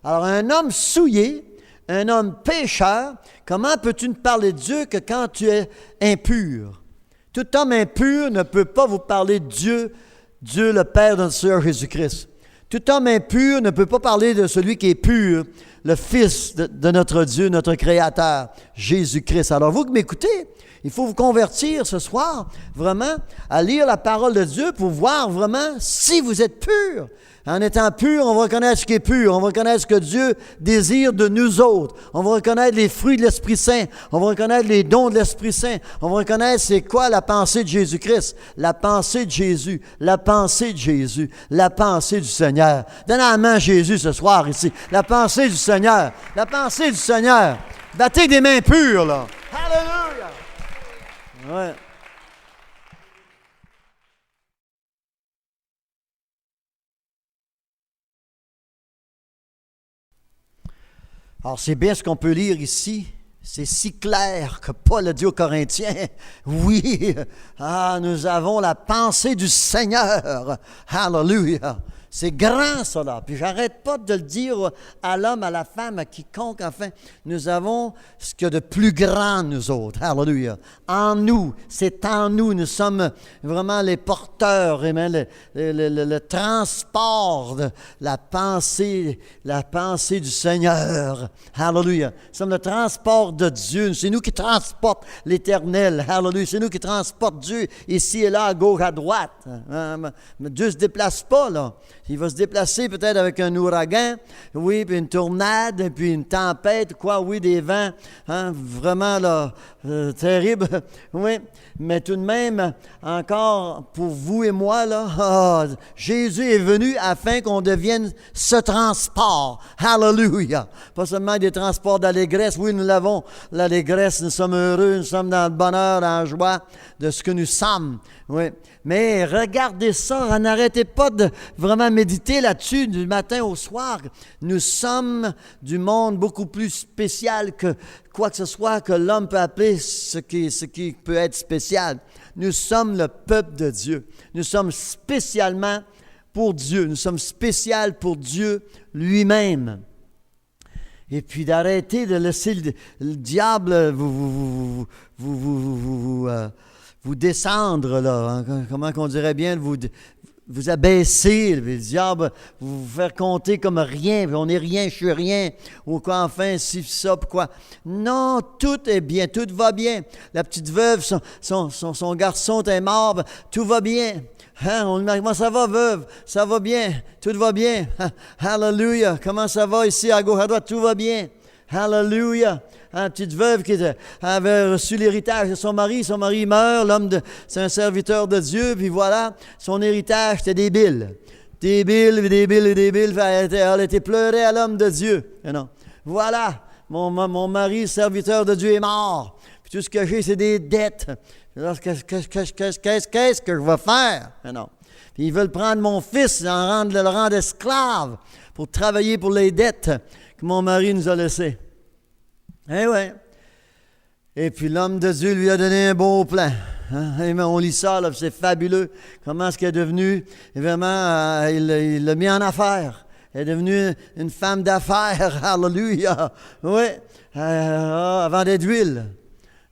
S1: Alors, un homme souillé, un homme pécheur, comment peux-tu nous parler de Dieu que quand tu es impur? Tout homme impur ne peut pas vous parler de Dieu, Dieu le Père de notre Seigneur Jésus-Christ. Tout homme impur ne peut pas parler de celui qui est pur, le Fils de notre Dieu, notre Créateur, Jésus-Christ. Alors vous qui m'écoutez, il faut vous convertir ce soir, vraiment, à lire la parole de Dieu pour voir vraiment si vous êtes pur. En étant pur, on va reconnaître ce qui est pur. On va reconnaître ce que Dieu désire de nous autres. On va reconnaître les fruits de l'Esprit Saint. On va reconnaître les dons de l'Esprit Saint. On va reconnaître c'est quoi la pensée de Jésus-Christ, la pensée de Jésus, la pensée de Jésus, la pensée du Seigneur. Donnez la main à Jésus ce soir ici. La pensée du Seigneur. La pensée du Seigneur. Battez des mains pures, là. Alléluia! Ouais. Alors, c'est bien ce qu'on peut lire ici. C'est si clair que Paul a dit aux Corinthiens, oui, nous avons la pensée du Seigneur. Hallelujah. C'est grand, ça, là. Puis j'arrête pas de le dire à l'homme, à la femme, à quiconque, enfin, nous avons ce qu'il y a de plus grand, nous autres. Hallelujah. En nous, c'est en nous. Nous sommes vraiment les porteurs, le transport de la pensée du Seigneur. Hallelujah. Nous sommes le transport de Dieu. C'est nous qui transportons l'Éternel. Hallelujah. C'est nous qui transportons Dieu ici et là, à gauche, à droite. Dieu ne se déplace pas, là. Il va se déplacer peut-être avec un ouragan, oui, puis une tornade, puis une tempête, quoi, oui, des vents, vraiment, là, terribles, oui. Mais tout de même, encore pour vous et moi, là, Jésus est venu afin qu'on devienne ce transport. Hallelujah! Pas seulement des transports d'allégresse. Oui, nous l'avons, l'allégresse, nous sommes heureux, nous sommes dans le bonheur, dans la joie de ce que nous sommes. Oui. Mais regardez ça, n'arrêtez pas de vraiment méditer là-dessus du matin au soir. Nous sommes du monde beaucoup plus spécial que quoi que ce soit que l'homme peut appeler ce qui peut être spécial. Nous sommes le peuple de Dieu. Nous sommes spécialement pour Dieu. Nous sommes spécial pour Dieu lui-même. Et puis d'arrêter de laisser le diable vous descendre, là, comment qu'on dirait bien, vous abaisser, le diable, vous faire compter comme rien, on n'est rien, je suis rien, ou quoi, enfin, si, ça, quoi. Non, tout est bien, tout va bien. La petite veuve, son garçon est mort, tout va bien. Comment ça va, veuve? Ça va bien, tout va bien. Hallelujah. Comment ça va ici, à gauche, à droite? Tout va bien. Hallelujah. Petite veuve qui avait reçu l'héritage de son mari meurt, c'est un serviteur de Dieu, puis voilà, son héritage, c'était des billes. Des billes. Elle était pleurée à l'homme de Dieu. Non. Voilà. mon mari, serviteur de Dieu, est mort. Puis tout ce que j'ai, c'est des dettes. Alors, qu'est-ce que je vais faire? Mais non. Puis ils veulent prendre mon fils, le rendre esclave pour travailler pour les dettes que mon mari nous a laissées. Eh oui. Et puis l'homme de Dieu lui a donné un beau plan. Hein? On lit ça, là, c'est fabuleux. Comment est-ce qu'elle est devenue? Et vraiment, il l'a mis en affaires. Elle est devenue une femme d'affaires. Alléluia. Oui. Elle vendait de l'huile.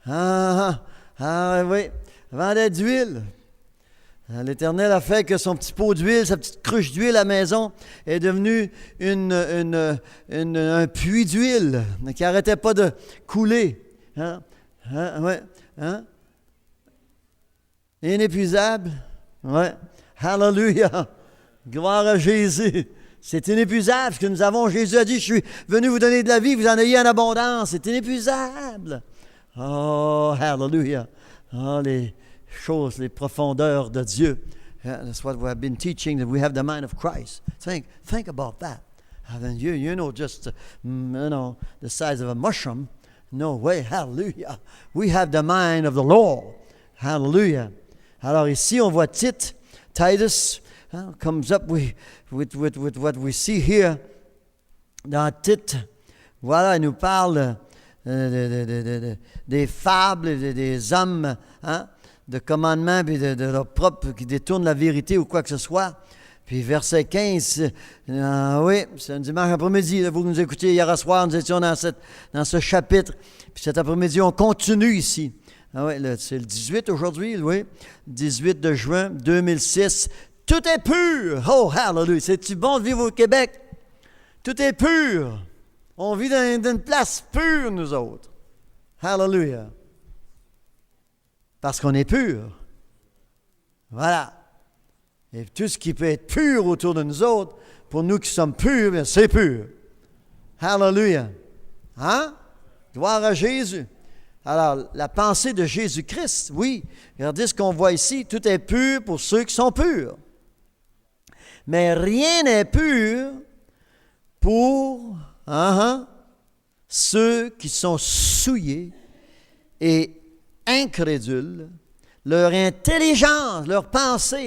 S1: Oui. Elle vendait de l'huile. L'Éternel a fait que son petit pot d'huile, sa petite cruche d'huile à la maison est devenue un puits d'huile qui n'arrêtait pas de couler. Hein? Ouais. Hein? Inépuisable. Ouais. Hallelujah. Gloire à Jésus. C'est inépuisable ce que nous avons. Jésus a dit, je suis venu vous donner de la vie, vous en ayez en abondance. C'est inépuisable. Oh, hallelujah. Oh, les choses, les profondeurs de Dieu. That's what we have been teaching, that we have the mind of Christ. Think about that. You know, just, the size of a mushroom. No way, hallelujah. We have the mind of the Lord. Hallelujah. Alors ici, on voit Titus comes up with what we see here. Dans Tite, voilà, il nous parle des fables, des hommes, de commandements, puis de leur propre, qui détournent la vérité ou quoi que ce soit. Puis verset 15, oui, c'est un dimanche après-midi, là, vous nous écoutez hier soir, nous étions dans ce chapitre. Puis cet après-midi, on continue ici. Ah oui, c'est le 18 aujourd'hui, oui, 18 de juin 2006. Tout est pur! Oh, hallelujah! C'est-tu bon de vivre au Québec? Tout est pur! On vit dans une place pure, nous autres. Hallelujah! Parce qu'on est pur. Voilà. Et tout ce qui peut être pur autour de nous autres, pour nous qui sommes purs, bien, c'est pur. Hallelujah. Hein? Gloire à Jésus. Alors, la pensée de Jésus-Christ, oui. Regardez ce qu'on voit ici. Tout est pur pour ceux qui sont purs. Mais rien n'est pur pour ceux qui sont souillés et incrédules. Leur intelligence, leur pensée,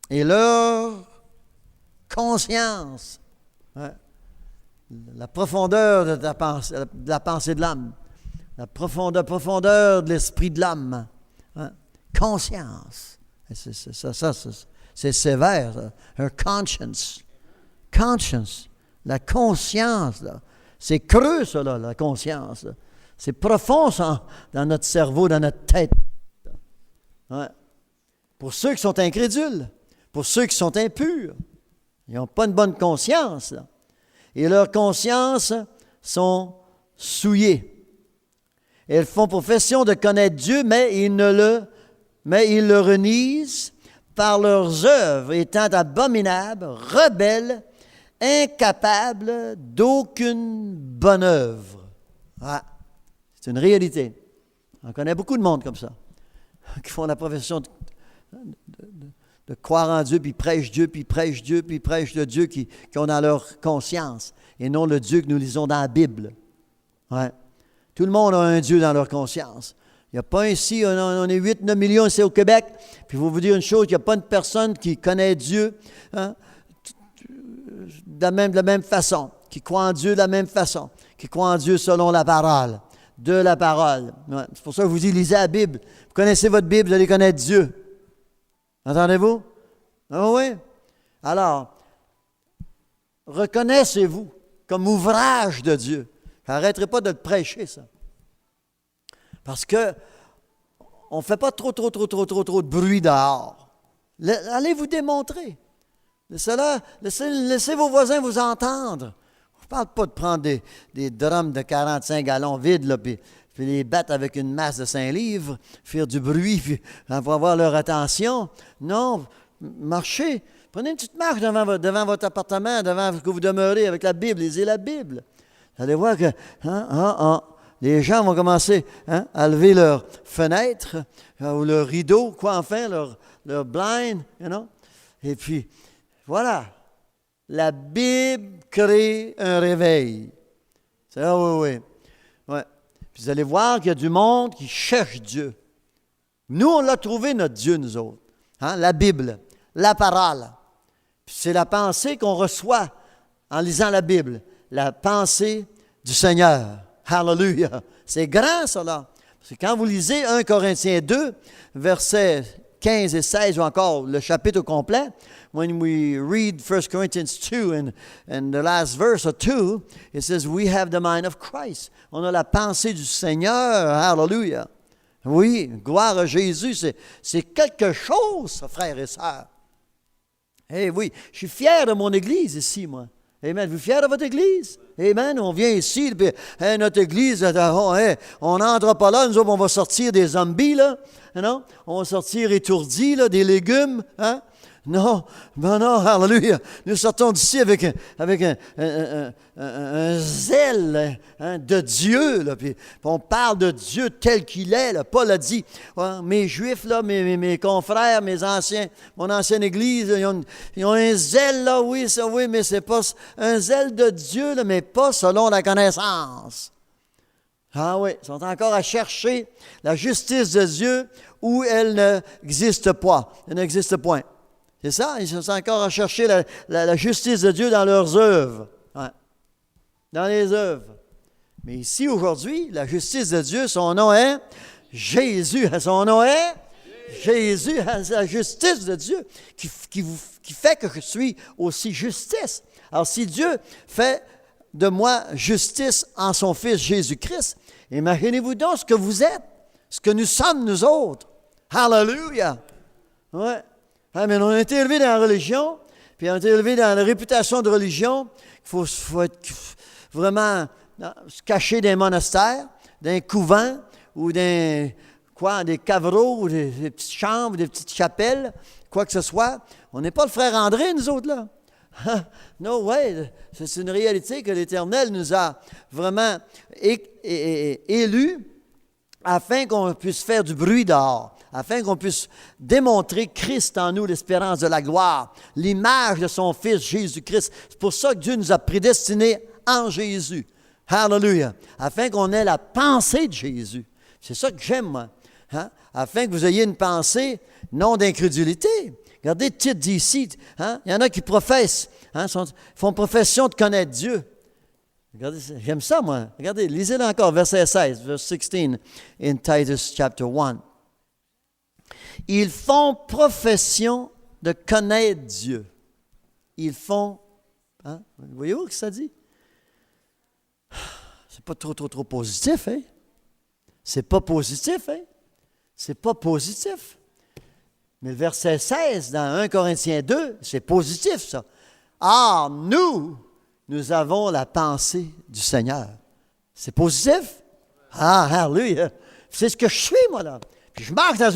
S1: et leur conscience. Hein? La profondeur de la pensée de l'âme. La profondeur de l'esprit de l'âme. Hein? Conscience. C'est sévère. Ça. Her conscience. Conscience. La conscience, là. C'est creux, ça, là, la conscience. Là. C'est profond, ça, dans notre cerveau, dans notre tête. Ouais. Pour ceux qui sont incrédules, pour ceux qui sont impurs, ils n'ont pas une bonne conscience, là. Et leurs consciences sont souillées. Elles font profession de connaître Dieu, mais ils le renient par leurs œuvres, étant abominables, rebelles, incapables d'aucune bonne œuvre. Ah, c'est une réalité. On connaît beaucoup de monde comme ça, qui font la profession de croire en Dieu, puis prêchent Dieu, puis prêchent Dieu, puis prêchent le Dieu qui ont dans leur conscience, et non le Dieu que nous lisons dans la Bible. Ouais. Tout le monde a un Dieu dans leur conscience. Il n'y a pas ici, on est 8-9 millions ici au Québec, puis il faut vous dire une chose, il n'y a pas une personne qui connaît Dieu de la même façon, qui croit en Dieu de la même façon, qui croit en Dieu selon la parole, de la parole. Ouais. C'est pour ça que je vous dis, lisez la Bible. Vous connaissez votre Bible, vous allez connaître Dieu. Entendez-vous? Ah oui? Alors, reconnaissez-vous comme ouvrage de Dieu. N'arrêterez pas de le prêcher, ça. Parce que on ne fait pas trop de bruit dehors. Allez vous démontrer. Laissez vos voisins vous entendre. Je ne parle pas de prendre des drums de 45 gallons vides, là, puis les battre avec une masse de 5 livres, faire du bruit, puis avoir leur attention. Non, marchez. Prenez une petite marche devant votre appartement, devant que vous demeurez avec la Bible. Lisez la Bible. Vous allez voir que les gens vont commencer à lever leurs fenêtres ou leurs rideaux, quoi enfin, leurs blinds, you know. Et puis, voilà. La Bible crée un réveil. C'est ça, oui. Ouais. Puis vous allez voir qu'il y a du monde qui cherche Dieu. Nous, on l'a trouvé, notre Dieu, nous autres. Hein? La Bible, la parole. Puis c'est la pensée qu'on reçoit en lisant la Bible. La pensée du Seigneur. Hallelujah. C'est grand, ça, là. Parce que quand vous lisez 1 Corinthiens 2, versets 15 et 16, ou encore le chapitre au complet, when we read 1 Corinthians 2 and the last verse or 2, it says, we have the mind of Christ. On a la pensée du Seigneur. Hallelujah. Oui, gloire à Jésus, c'est quelque chose, ça, frères et sœurs. Eh oui, je suis fier de mon Église ici, moi. Amen. Vous êtes fiers de votre Église? Amen. On vient ici, puis notre Église, on n'entre pas là, nous autres, on va sortir des zombies, là. Non? On va sortir étourdis, là, des légumes. Hein? Non, non, alléluia. Nous sortons d'ici avec un zèle de Dieu. Là, puis on parle de Dieu tel qu'il est. Là. Paul a dit, mes Juifs, là, mes confrères, mon ancienne Église, ils ont un zèle, là, oui, mais c'est pas un zèle de Dieu, là, mais pas selon la connaissance. Ah oui, ils sont encore à chercher la justice de Dieu où elle n'existe pas. Elle n'existe point. C'est ça, ils sont encore à chercher la justice de Dieu dans leurs œuvres. Ouais. Dans les œuvres. Mais ici, aujourd'hui, la justice de Dieu, son nom est Jésus. Son nom est Jésus. La justice de Dieu qui fait que je suis aussi justice. Alors, si Dieu fait de moi justice en son Fils Jésus-Christ, imaginez-vous donc ce que vous êtes, ce que nous sommes, nous autres. Hallelujah! Ouais. Ah, mais on a été élevés dans la religion, puis on a été élevés dans la réputation de religion. Il faut être vraiment se cacher dans les monastères, dans les couvents, ou des cavereaux, ou des petites chambres, des petites chapelles, quoi que ce soit. On n'est pas le frère André, nous autres, là. No way. C'est une réalité que l'Éternel nous a vraiment élus afin qu'on puisse faire du bruit dehors, afin qu'on puisse démontrer Christ en nous, l'espérance de la gloire, l'image de son Fils Jésus-Christ. C'est pour ça que Dieu nous a prédestinés en Jésus. Hallelujah. Afin qu'on ait la pensée de Jésus. C'est ça que j'aime, moi. Hein? Afin que vous ayez une pensée non d'incrédulité. Regardez le titre d'ici. Hein? Il y en a qui professent, font profession de connaître Dieu. Regardez, j'aime ça, moi. Regardez, lisez-le encore, verset 16, verse 16, in Titus chapter 1. Ils font profession de connaître Dieu. Ils font... Hein? Voyez-vous ce que ça dit? C'est pas trop positif, hein? C'est pas positif, hein? C'est pas positif. Mais le verset 16 dans 1 Corinthiens 2, c'est positif, ça. Ah, nous avons la pensée du Seigneur. C'est positif? Ah, hallelujah! C'est ce que je suis, moi, là. Puis je marche dans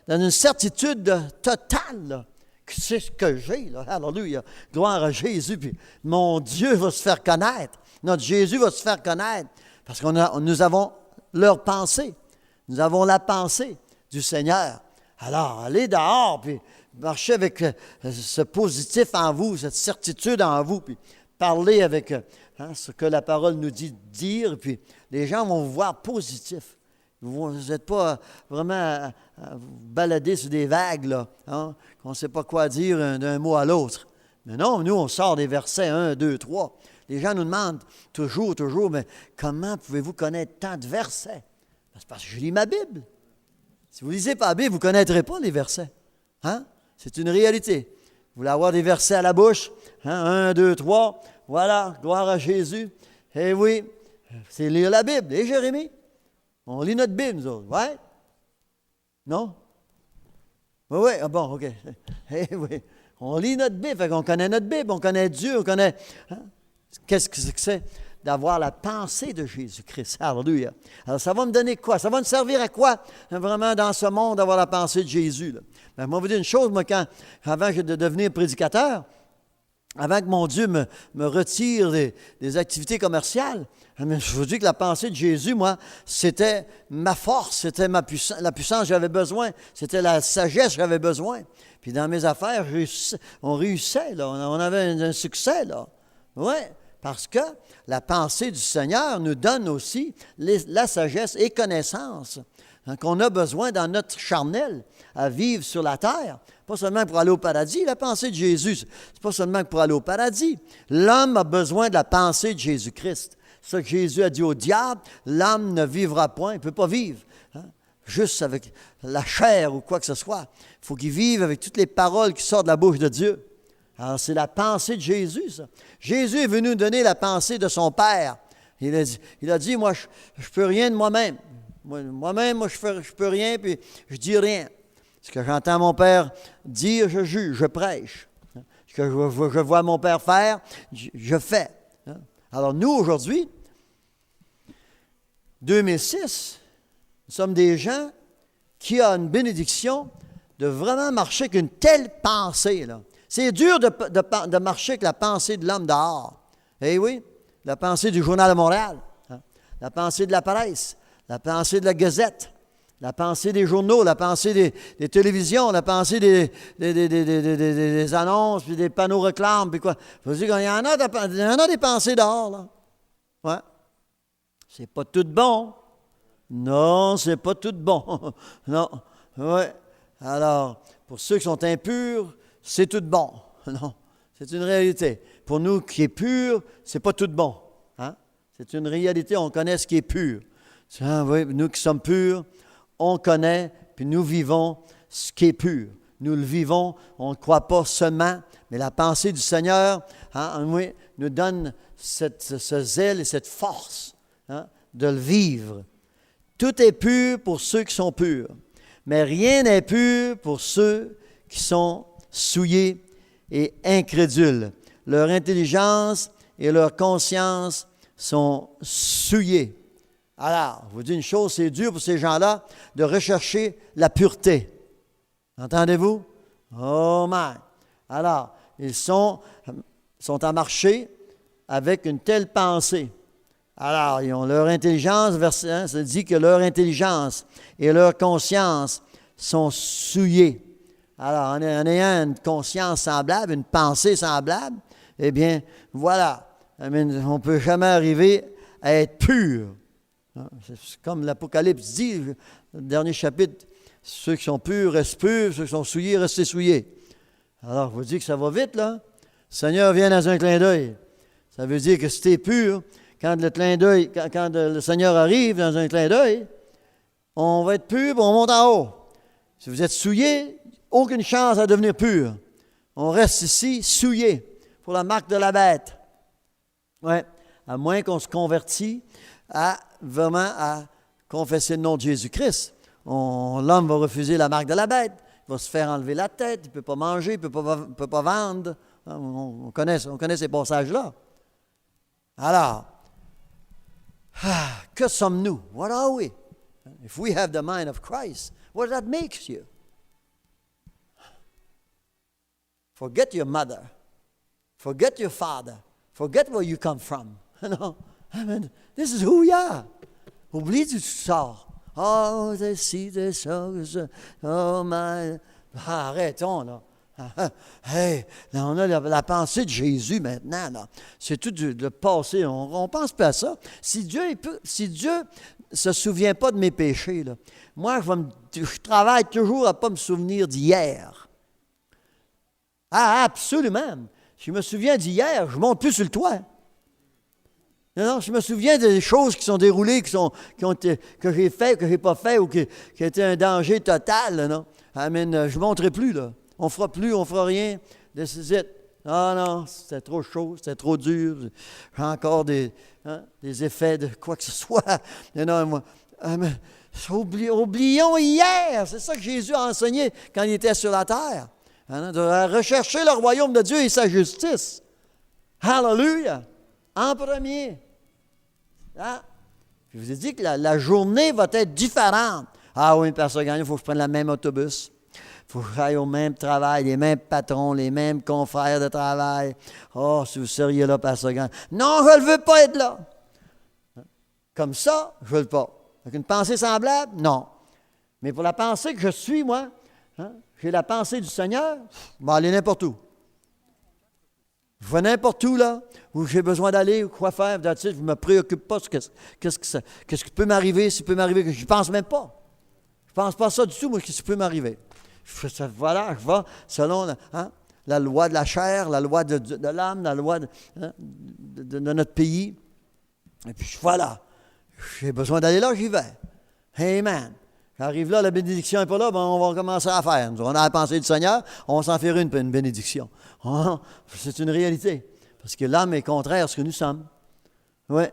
S1: une certitude totale, là, que c'est ce que j'ai, là. Hallelujah! Gloire à Jésus. Puis mon Dieu va se faire connaître. Notre Jésus va se faire connaître. Parce que nous avons leur pensée. Nous avons la pensée du Seigneur. Alors, allez dehors, puis marchez avec ce positif en vous, cette certitude en vous, puis parlez avec ce que la parole nous dit de dire, puis les gens vont vous voir positif. Vous n'êtes pas vraiment à vous balader sur des vagues, là, qu'on ne sait pas quoi dire d'un mot à l'autre. Mais non, nous, on sort des versets 1, 2, 3. Les gens nous demandent toujours, mais comment pouvez-vous connaître tant de versets? C'est parce que je lis ma Bible. Si vous ne lisez pas la Bible, vous ne connaîtrez pas les versets. Hein? C'est une réalité. Vous voulez avoir des versets à la bouche? 1, 2, 3. Voilà, gloire à Jésus. Eh oui, c'est lire la Bible. Et Jérémie? On lit notre Bible, nous autres. Ouais? Non? Oui, ah bon, OK. Eh oui, on lit notre Bible, fait qu'on connaît notre Bible, on connaît Dieu, on connaît... Hein? Qu'est-ce que c'est d'avoir la pensée de Jésus-Christ? Alléluia. Alors, ça va me donner quoi? Ça va me servir à quoi, vraiment, dans ce monde, d'avoir la pensée de Jésus? Là? Ben, moi, je vous dire une chose, moi, avant de devenir prédicateur, avant que mon Dieu me retire des activités commerciales, je vous dis que la pensée de Jésus, moi, c'était ma force, c'était la puissance que j'avais besoin, c'était la sagesse que j'avais besoin. Puis dans mes affaires, on réussissait, là, on avait un succès, là. Oui, parce que la pensée du Seigneur nous donne aussi la sagesse et connaissance qu'on a besoin dans notre charnel à vivre sur la terre. Pas seulement pour aller au paradis. La pensée de Jésus, c'est pas seulement pour aller au paradis. L'homme a besoin de la pensée de Jésus-Christ. C'est ça que Jésus a dit au diable, l'homme ne vivra point, il ne peut pas vivre, juste avec la chair ou quoi que ce soit. Il faut qu'il vive avec toutes les paroles qui sortent de la bouche de Dieu. Alors, c'est la pensée de Jésus, ça. Jésus est venu nous donner la pensée de son Père. Il a dit, moi, je ne peux rien de moi-même. Moi-même, je peux rien, puis je dis rien. Ce que j'entends mon Père dire, je juge, je prêche. Ce que je vois mon Père faire, je fais. Alors, nous, aujourd'hui, 2006, nous sommes des gens qui ont une bénédiction de vraiment marcher avec une telle pensée, là. C'est dur de marcher avec la pensée de l'homme dehors. Eh oui, la pensée du Journal de Montréal, la pensée de la presse, la pensée de la Gazette, la pensée des journaux, la pensée des télévisions, la pensée des annonces, puis des panneaux réclames, puis quoi. Je veux dire qu'il y en a des pensées dehors, là. Ouais. C'est pas tout bon. Non, c'est pas tout bon. Non. Ouais. Alors, pour ceux qui sont impurs, c'est tout bon. Non, c'est une réalité. Pour nous qui est pur, c'est pas tout bon. Hein? C'est une réalité, on connaît ce qui est pur. Oui, nous qui sommes purs, on connaît, puis nous vivons ce qui est pur. Nous le vivons, on ne croit pas seulement, mais la pensée du Seigneur oui, nous donne ce zèle et cette force de le vivre. Tout est pur pour ceux qui sont purs, mais rien n'est pur pour ceux qui sont souillés et incrédules. Leur intelligence et leur conscience sont souillées. Alors, je vous dis une chose, c'est dur pour ces gens-là de rechercher la pureté. Entendez-vous? Oh my! Alors, ils sont à marcher avec une telle pensée. Alors, ils ont leur intelligence, ça dit que leur intelligence et leur conscience sont souillées. Alors, en ayant une conscience semblable, une pensée semblable, eh bien, voilà. On ne peut jamais arriver à être pur. C'est comme l'Apocalypse dit, le dernier chapitre, ceux qui sont purs restent purs, ceux qui sont souillés restent souillés. Alors, je vous dis que ça va vite, là. Le Seigneur vient dans un clin d'œil. Ça veut dire que si tu es pur, quand le Seigneur arrive dans un clin d'œil, on va être pur, puis on monte en haut. Si vous êtes souillé, aucune chance à devenir pur. On reste ici souillé pour la marque de la bête. Oui, à moins qu'on se convertisse vraiment à confesser le nom de Jésus-Christ. L'homme va refuser la marque de la bête, il va se faire enlever la tête, il ne peut pas manger, il ne peut pas vendre. On connaît ces passages-là. Alors, que sommes-nous? What are we? If we have the mind of Christ, what that makes you? Forget your mother. Forget your father. Forget where you come from. This is who we are. Oublie d'où tu sors. Oh, c'est ça. Oh, my. Arrêtons, là. Hey, là, on a la pensée de Jésus maintenant, là. C'est tout le passé. On ne pense pas à ça. Si Dieu ne se souvient pas de mes péchés, là, moi, je travaille toujours à ne pas me souvenir d'hier. Ah, absolument. Si je me souviens d'hier, je ne monte plus sur le toit. Non, je me souviens des choses qui sont déroulées, que j'ai fait, que je n'ai pas fait, ou qui étaient un danger total. Là, non? Amen. Je ne monterai plus, là. On ne fera plus, on ne fera rien. This is it. Ah non, c'était trop chaud, c'était trop dur. J'ai encore des effets de quoi que ce soit. Non, oublions hier. C'est ça que Jésus a enseigné quand il était sur la terre. De rechercher le royaume de Dieu et sa justice. Hallelujah! En premier. Hein? Je vous ai dit que la journée va être différente. Ah oui, Pasteur Gagnon, il faut que je prenne le même autobus. faut que j'aille au même travail, les mêmes patrons, les mêmes confrères de travail. Oh, si vous seriez là, Pasteur Grand. Non, je ne veux pas être là. Comme ça, je ne veux pas. Avec une pensée semblable, non. Mais pour la pensée que je suis, moi, j'ai la pensée du Seigneur, je vais aller n'importe où. Je vais n'importe où, là, où j'ai besoin d'aller, ou quoi faire, je ne me préoccupe pas de qu'est-ce qui peut m'arriver, s'il peut m'arriver, je n'y pense même pas. Je ne pense pas à ça du tout, moi, qu'est-ce qui peut m'arriver. Voilà, je vais selon la loi de la chair, la loi de l'âme, la loi de notre pays. Et puis, voilà, j'ai besoin d'aller là, j'y vais. Amen. J'arrive là, la bénédiction n'est pas là, ben on va commencer à faire. On a la pensée du Seigneur, on va s'en faire une bénédiction. C'est une réalité. Parce que l'âme est contraire à ce que nous sommes. Oui,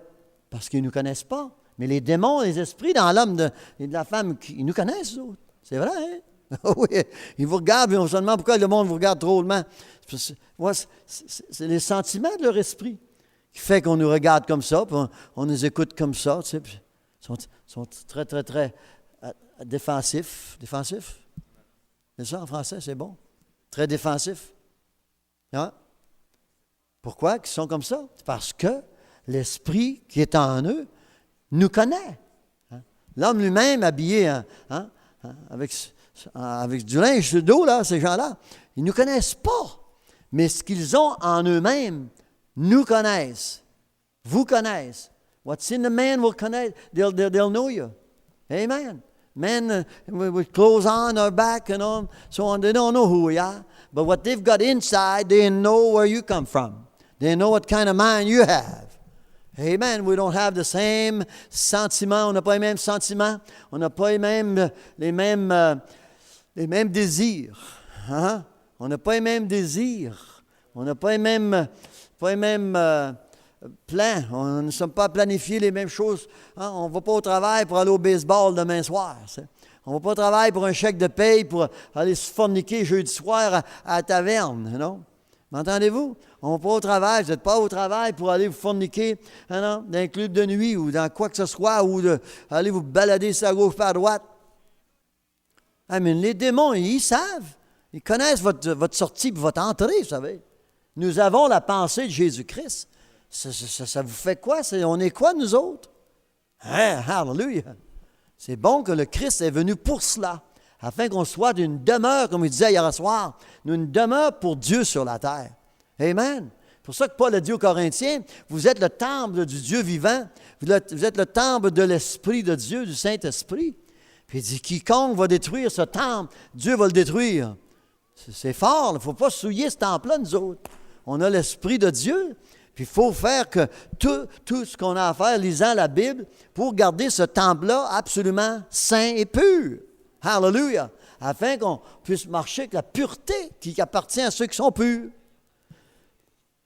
S1: parce qu'ils ne nous connaissent pas. Mais les démons, les esprits dans l'homme et de la femme, ils nous connaissent, eux autres. C'est vrai, hein? Oui, ils vous regardent, et on se demande pourquoi le monde vous regarde drôlement. C'est les sentiments de leur esprit qui fait qu'on nous regarde comme ça, puis on nous écoute comme ça. Tu sais, puis ils sont très, très, très défensifs. Défensifs? C'est ça en français, c'est bon. Très défensifs. Hein? Pourquoi ils sont comme ça? Parce que l'esprit qui est en eux nous connaît. Hein? L'homme lui-même habillé avec du linge sur le dos, là, ces gens-là, ils ne nous connaissent pas. Mais ce qu'ils ont en eux-mêmes nous connaissent. Vous connaissent. What's in the man will connect. They'll know you. Amen. Men with clothes on our back and so on, they don't know who we are. But what they've got inside, they know where you come from. They know what kind of mind you have. Amen. We don't have the same sentiments. On n'a pas les mêmes sentiments. On n'a pas les mêmes désirs. Hein? On n'a pas les mêmes désirs. On n'a pas les mêmes plans. On ne sommes pas planifiés les mêmes choses. Hein? On ne va pas au travail pour aller au baseball demain soir. On ne va pas au travail pour un chèque de paye pour aller se forniquer jeudi soir à la taverne. Non? M'entendez-vous? On ne va pas au travail. Vous n'êtes pas au travail pour aller vous forniquer dans un club de nuit ou dans quoi que ce soit ou aller vous balader sur la gauche par la droite. Ah, mais les démons, ils savent. Ils connaissent votre sortie et votre entrée, vous savez. Nous avons la pensée de Jésus-Christ. Ça vous fait quoi? On est quoi, nous autres? Hein? Hallelujah! C'est bon que le Christ est venu pour cela, afin qu'on soit d'une demeure, comme il disait hier soir, une demeure pour Dieu sur la terre. Amen. C'est pour ça que Paul a dit aux Corinthiens, vous êtes le temple du Dieu vivant, vous êtes le temple de l'Esprit de Dieu, du Saint-Esprit. Puis il dit, quiconque va détruire ce temple, Dieu va le détruire. C'est fort, il ne faut pas souiller ce temple-là, nous autres. On a l'Esprit de Dieu, puis il faut faire que tout ce qu'on a à faire, lisant la Bible, pour garder ce temple-là absolument saint et pur. Hallelujah! Afin qu'on puisse marcher avec la pureté qui appartient à ceux qui sont purs.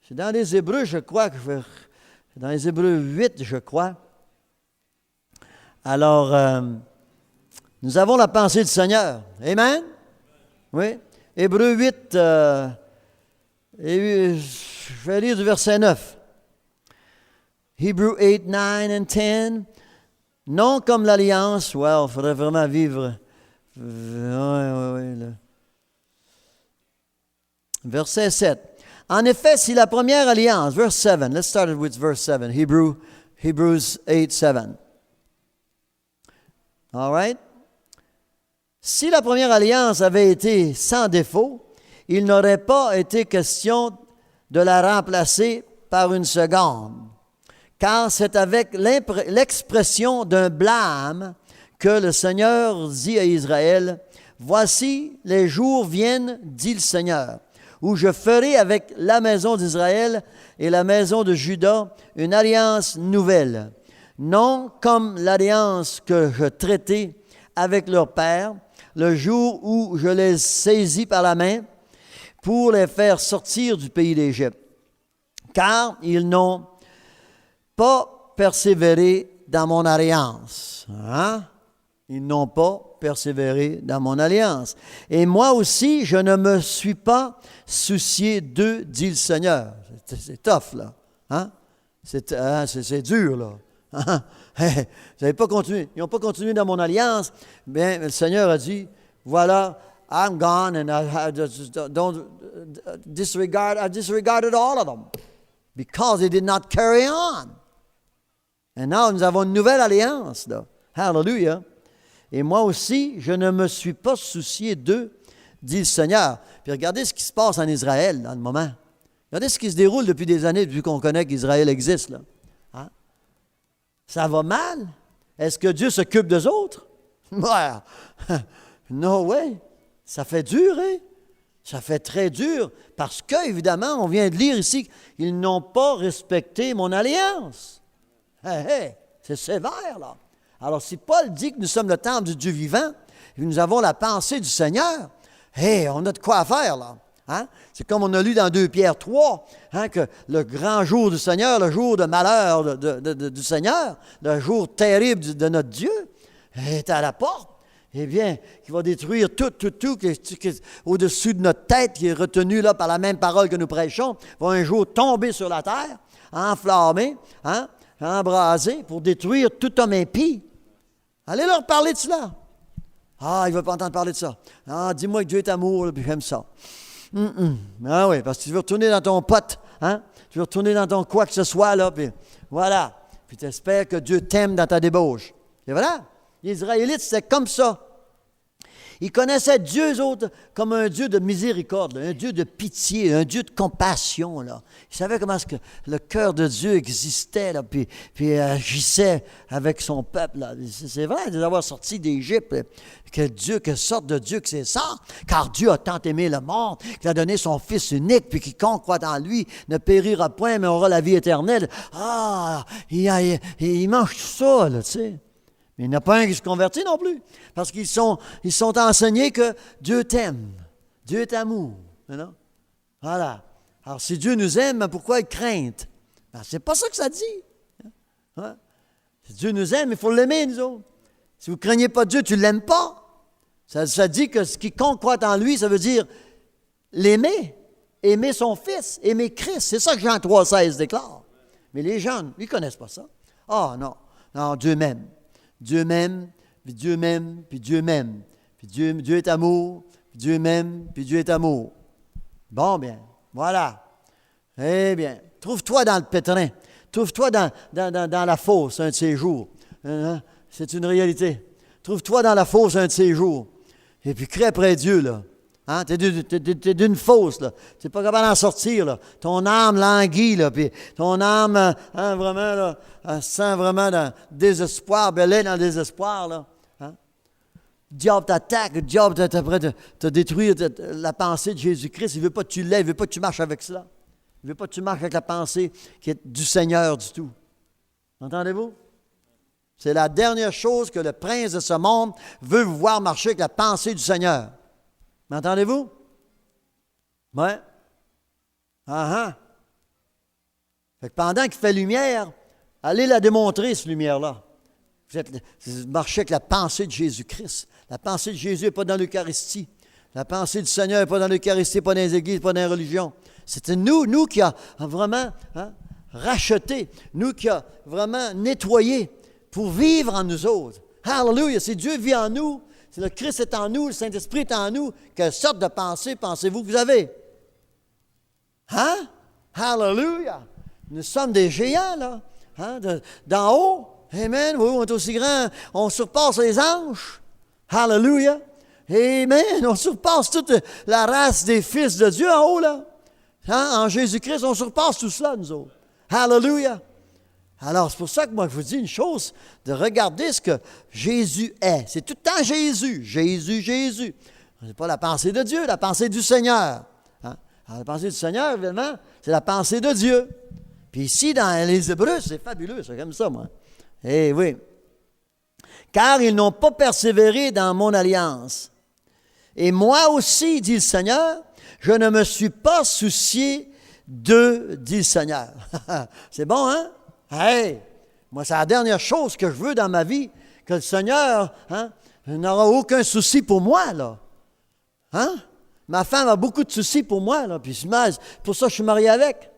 S1: C'est dans les Hébreux, je crois, dans les Hébreux 8, je crois. Alors, nous avons la pensée du Seigneur. Amen? Oui. Hébreux 8, je vais lire du verset 9. Hebrew 8, 9 and 10. Non comme l'alliance. Il faudrait vraiment vivre. Verset 7. En effet, si la première alliance, verse 7, let's start with verse 7, Hebrews 8, 7. All right? Si la première alliance avait été sans défaut, il n'aurait pas été question de la remplacer par une seconde, car c'est avec l'expression d'un blâme que le Seigneur dit à Israël, « Voici, les jours viennent, dit le Seigneur, où je ferai avec la maison d'Israël et la maison de Juda une alliance nouvelle, non comme l'alliance que je traitai avec leur père, le jour où je les saisis par la main pour les faire sortir du pays d'Égypte, car ils n'ont pas persévéré dans mon alliance. Hein? Ils n'ont pas persévéré dans mon alliance. Et moi aussi, je ne me suis pas soucié d'eux, dit le Seigneur. C'est tough, là. Hein? C'est dur, là. Hein? Vous n'avez pas continué. Ils n'ont pas continué dans mon alliance. Bien, le Seigneur a dit, voilà, I'm gone and I disregarded all of them because they did not carry on. Et now, nous avons une nouvelle alliance, là. Hallelujah. Et moi aussi, je ne me suis pas soucié d'eux, dit le Seigneur. Puis regardez ce qui se passe en Israël, dans le moment. Regardez ce qui se déroule depuis des années, depuis qu'on connaît qu'Israël existe, là. Hein? Ça va mal? Est-ce que Dieu s'occupe d'eux autres? Ouais. No way. Ça fait dur, hein? Ça fait très dur. Parce que, évidemment, on vient de lire ici qu'ils n'ont pas respecté mon alliance. Hey, hey, c'est sévère, là. Alors, si Paul dit que nous sommes le temple du Dieu vivant, et que nous avons la pensée du Seigneur, hey, on a de quoi faire, là. Hein? C'est comme on a lu dans 2 Pierre 3, hein, que le grand jour du Seigneur, le jour de malheur du Seigneur, le jour terrible de notre Dieu, est à la porte. Eh bien, qui va détruire tout qui au-dessus de notre tête, qui est retenu là par la même parole que nous prêchons, va un jour tomber sur la terre, enflammé, hein, embrasé, pour détruire tout homme impie. Allez leur parler de cela. Ah, il ne veut pas entendre parler de ça. Ah, dis-moi que Dieu est amour, là, puis j'aime ça. Ah oui, parce que tu veux retourner dans ton pote, hein? Tu veux retourner dans ton quoi que ce soit, là, puis voilà. Puis tu espères que Dieu t'aime dans ta débauche. Et voilà. Les Israélites, c'était comme ça. Ils connaissaient Dieu, eux autres, comme un Dieu de miséricorde, là, un Dieu de pitié, un Dieu de compassion. Là. Ils savaient comment que le cœur de Dieu existait, là, puis agissait avec son peuple. Là. C'est vrai d'avoir sorti d'Égypte. Quelle sorte de Dieu que c'est ça? Car Dieu a tant aimé le monde qu'il a donné son Fils unique, puis quiconque croit en lui ne périra point, mais aura la vie éternelle. Ah, il mange tout ça, là, tu sais. Mais il n'y en a pas un qui se convertit non plus. Parce qu'ils sont enseignés que Dieu t'aime. Dieu est amour. Non? Voilà. Alors, si Dieu nous aime, pourquoi être crainte? Ben, c'est pas ça que ça dit. Hein? Si Dieu nous aime, il faut l'aimer, nous autres. Si vous ne craignez pas Dieu, tu ne l'aimes pas. Ça dit que ce quiconque croit en lui, ça veut dire l'aimer. Aimer son Fils. Aimer Christ. C'est ça que Jean 3,16 déclare. Mais les jeunes, ils ne connaissent pas ça. Ah non. Non, Dieu m'aime. Dieu m'aime, puis Dieu m'aime, puis Dieu m'aime. Puis Dieu est amour, puis Dieu m'aime, puis Dieu est amour. Bon, bien, voilà. Eh bien, trouve-toi dans le pétrin. Trouve-toi dans la fosse un de ces jours. Hein? C'est une réalité. Trouve-toi dans la fosse un de ces jours. Et puis, crée après Dieu, là. Hein? T'es d'une fosse, là. Tu n'es pas capable d'en sortir, là. Ton âme languit, là. Puis ton âme, hein, vraiment, là, elle sent vraiment dans le désespoir. Ben, elle est dans le désespoir, là. Hein? Le diable t'attaque. Le diable est prêt de te détruire la pensée de Jésus-Christ. Il ne veut pas que tu l'aies. Il ne veut pas que tu marches avec cela. Il ne veut pas que tu marches avec la pensée qui est du Seigneur du tout. Entendez-vous? C'est la dernière chose que le prince de ce monde veut vous voir marcher avec la pensée du Seigneur. M'entendez-vous? Oui. Fait que pendant qu'il fait lumière, allez la démontrer, cette lumière-là. Vous marchez avec la pensée de Jésus-Christ. La pensée de Jésus n'est pas dans l'Eucharistie. La pensée du Seigneur n'est pas dans l'Eucharistie, pas dans les églises, pas dans les religions. C'était nous qui a vraiment racheté, nous qui a vraiment nettoyé pour vivre en nous autres. Hallelujah! Si Dieu vit en nous, si le Christ est en nous, le Saint-Esprit est en nous, quelle sorte de pensée pensez-vous que vous avez? Hein? Hallelujah! Nous sommes des géants, là. Hein? D'en haut. Amen. Oui, on est aussi grands. On surpasse les anges. Hallelujah! Amen. On surpasse toute la race des fils de Dieu en haut, là. Hein? En Jésus-Christ, on surpasse tout cela, nous autres. Hallelujah! Alors, c'est pour ça que moi, je vous dis une chose, de regarder ce que Jésus est. C'est tout le temps Jésus. Jésus, Jésus. Ce n'est pas la pensée de Dieu, la pensée du Seigneur. Hein? Alors, la pensée du Seigneur, évidemment, c'est la pensée de Dieu. Puis ici, dans les Hébreux, c'est fabuleux, c'est comme ça, moi. Eh oui. Car ils n'ont pas persévéré dans mon alliance. Et moi aussi, dit le Seigneur, je ne me suis pas soucié d'eux, dit le Seigneur. C'est bon, hein? Hey! Moi, c'est la dernière chose que je veux dans ma vie, que le Seigneur n'aura aucun souci pour moi, là. Hein? Ma femme a beaucoup de soucis pour moi, là. Puis pour ça, je suis marié avec.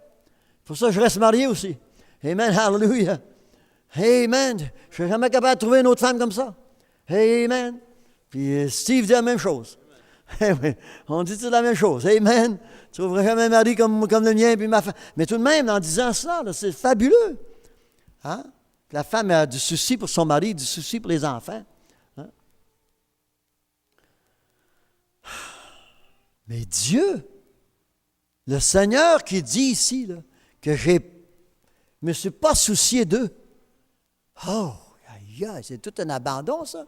S1: Pour ça, je reste marié aussi. Amen, hallelujah. Amen. Je ne serai jamais capable de trouver une autre femme comme ça. Amen. Puis Steve dit la même chose. Eh oui, on dit toute la même chose. Amen. Tu trouveras jamais un mari comme le mien puis ma femme. Mais tout de même, en disant cela, là, c'est fabuleux. Hein? La femme a du souci pour son mari, du souci pour les enfants. Hein? Mais Dieu, le Seigneur qui dit ici là, que je ne me suis pas soucié d'eux. Oh, aïe, aïe, c'est tout un abandon, ça.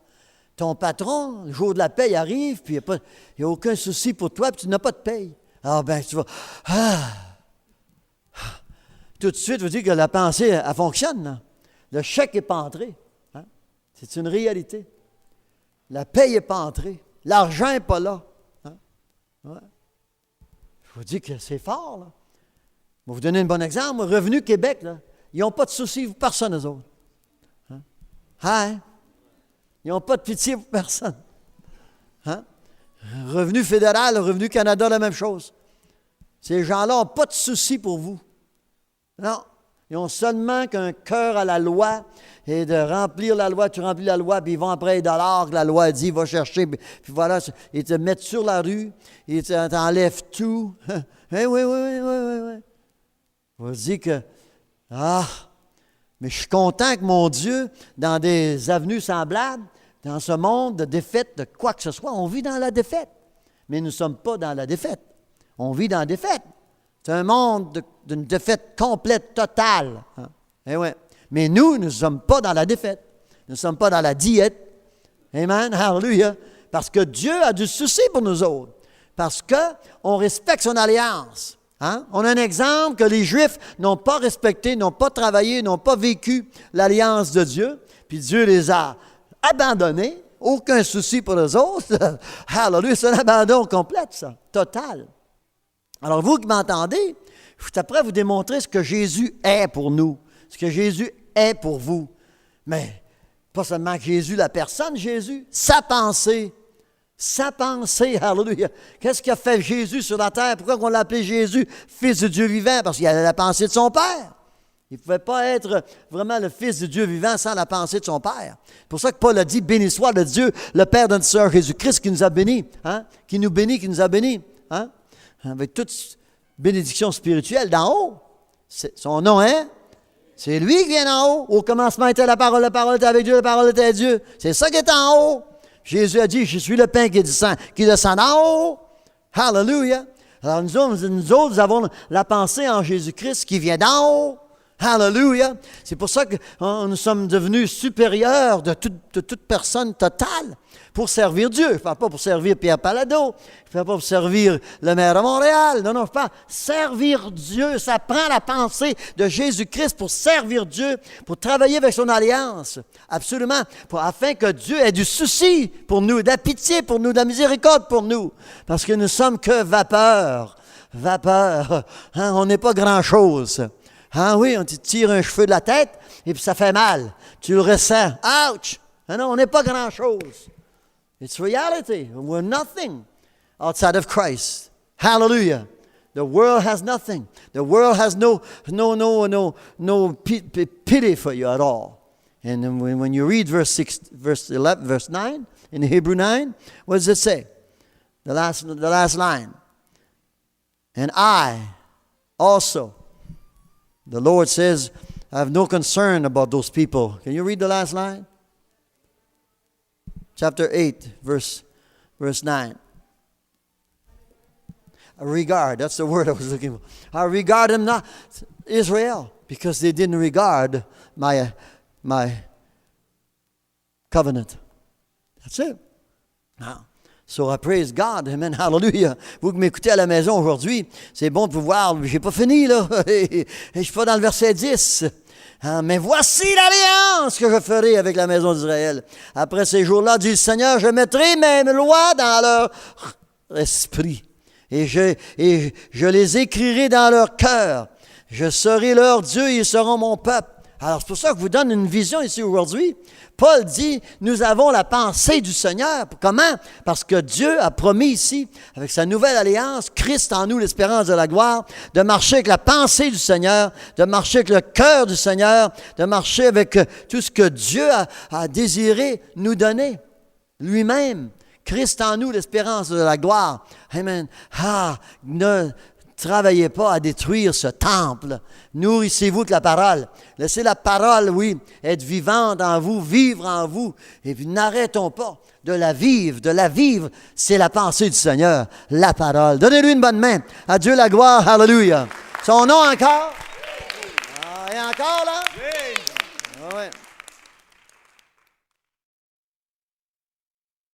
S1: Ton patron, le jour de la paye arrive, puis il n'y a aucun souci pour toi, puis tu n'as pas de paye. Alors, ben, tu vas. Tout de suite, vous dites que la pensée, elle fonctionne. Là. Le chèque n'est pas entré. Hein? C'est une réalité. La paye n'est pas entrée. L'argent n'est pas là. Hein? Ouais. Je vous dis que c'est fort, là. Je vais vous donner un bon exemple. Revenu Québec, là, ils n'ont pas de souci pour personne, eux autres. Hein? Hein? Ils n'ont pas de pitié pour personne. Hein? Revenu fédéral, Revenu Canada, la même chose. Ces gens-là n'ont pas de souci pour vous. Non. Ils ont seulement qu'un cœur à la loi et de remplir la loi. Tu remplis la loi, puis ils vont après les dollars que la loi dit, va chercher. Puis voilà, ils te mettent sur la rue, ils t'enlèvent tout. Oui, oui, oui, oui, oui, oui. On va dire que, mais je suis content que mon Dieu, dans des avenues semblables, dans ce monde de défaite, de quoi que ce soit, on vit dans la défaite. Mais nous ne sommes pas dans la défaite. On vit dans la défaite. C'est un monde d'une défaite complète, totale. Hein? Eh ouais. Mais nous ne sommes pas dans la défaite. Nous ne sommes pas dans la diète. Amen. Hallelujah. Parce que Dieu a du souci pour nous autres. Parce qu'on respecte son alliance. Hein? On a un exemple que les Juifs n'ont pas respecté, n'ont pas travaillé, n'ont pas vécu l'alliance de Dieu. Puis Dieu les a abandonnés. Aucun souci pour eux autres. Hallelujah. C'est un abandon complet, ça. Total. Alors, vous qui m'entendez, je suis prêt à vous démontrer ce que Jésus est pour nous, ce que Jésus est pour vous. Mais pas seulement Jésus, la personne Jésus, sa pensée, alléluia. Qu'est-ce qu'a fait Jésus sur la terre? Pourquoi on l'a appelé Jésus, Fils de Dieu vivant? Parce qu'il avait la pensée de son Père. Il ne pouvait pas être vraiment le Fils de Dieu vivant sans la pensée de son Père. C'est pour ça que Paul a dit, béni soit le Dieu, le Père de notre Sœur Jésus-Christ qui nous a bénis, hein? Qui nous bénit, qui nous a bénis, hein? Avec toute bénédiction spirituelle d'en haut. Son nom est, c'est lui qui vient d'en haut. Au commencement était la parole était avec Dieu, la parole était Dieu. C'est ça qui est en haut. Jésus a dit, je suis le pain qui descend d'en haut. Hallelujah. Alors nous autres, nous avons la pensée en Jésus-Christ qui vient d'en haut. Hallelujah. C'est pour ça que nous sommes devenus supérieurs de toute personne totale pour servir Dieu. Je ne parle pas pour servir Pierre Palado. Je ne parle pas pour servir le maire de Montréal. Non, je parle servir Dieu. Ça prend la pensée de Jésus-Christ pour servir Dieu, pour travailler avec son alliance. Absolument. Afin que Dieu ait du souci pour nous, de la pitié pour nous, de la miséricorde pour nous. Parce que nous ne sommes que vapeur. Vapeur. Hein, on n'est pas grand-chose. Ah oui, on te tire un cheveu de la tête et puis ça fait mal. Tu le ressens. Ouch! Ah non, on n'est pas grand-chose. It's reality. We're nothing outside of Christ. Hallelujah. The world has nothing. The world has no pity for you at all. And when you read verse 9 in Hebrew 9, what does it say? The last line. And I also. The Lord says, I have no concern about those people. Can you read the last line? Chapter 8, verse 9. I regard, that's the word I was looking for. I regard them not, Israel, because they didn't regard my covenant. That's it. Now, so I praise God. Amen. Hallelujah. Vous qui m'écoutez à la maison aujourd'hui, c'est bon de vous voir. Je n'ai pas fini, là. Je ne suis pas dans le verset 10. Mais voici l'alliance que je ferai avec la maison d'Israël. Après ces jours-là, dit le Seigneur, je mettrai mes lois dans leur esprit. Et je les écrirai dans leur cœur. Je serai leur Dieu, ils seront mon peuple. Alors, c'est pour ça que je vous donne une vision ici aujourd'hui. Paul dit, nous avons la pensée du Seigneur. Comment? Parce que Dieu a promis ici, avec sa nouvelle alliance, Christ en nous, l'espérance de la gloire, de marcher avec la pensée du Seigneur, de marcher avec le cœur du Seigneur, de marcher avec tout ce que Dieu a désiré nous donner lui-même. Christ en nous, l'espérance de la gloire. Amen. Ne travaillez pas à détruire ce temple. Nourrissez-vous de la parole. Laissez la parole, oui, être vivante en vous, vivre en vous. Et puis n'arrêtons pas de la vivre. De la vivre, c'est la pensée du Seigneur, la parole. Donnez-lui une bonne main. À Dieu la gloire. Alléluia. Son nom encore. Et encore là.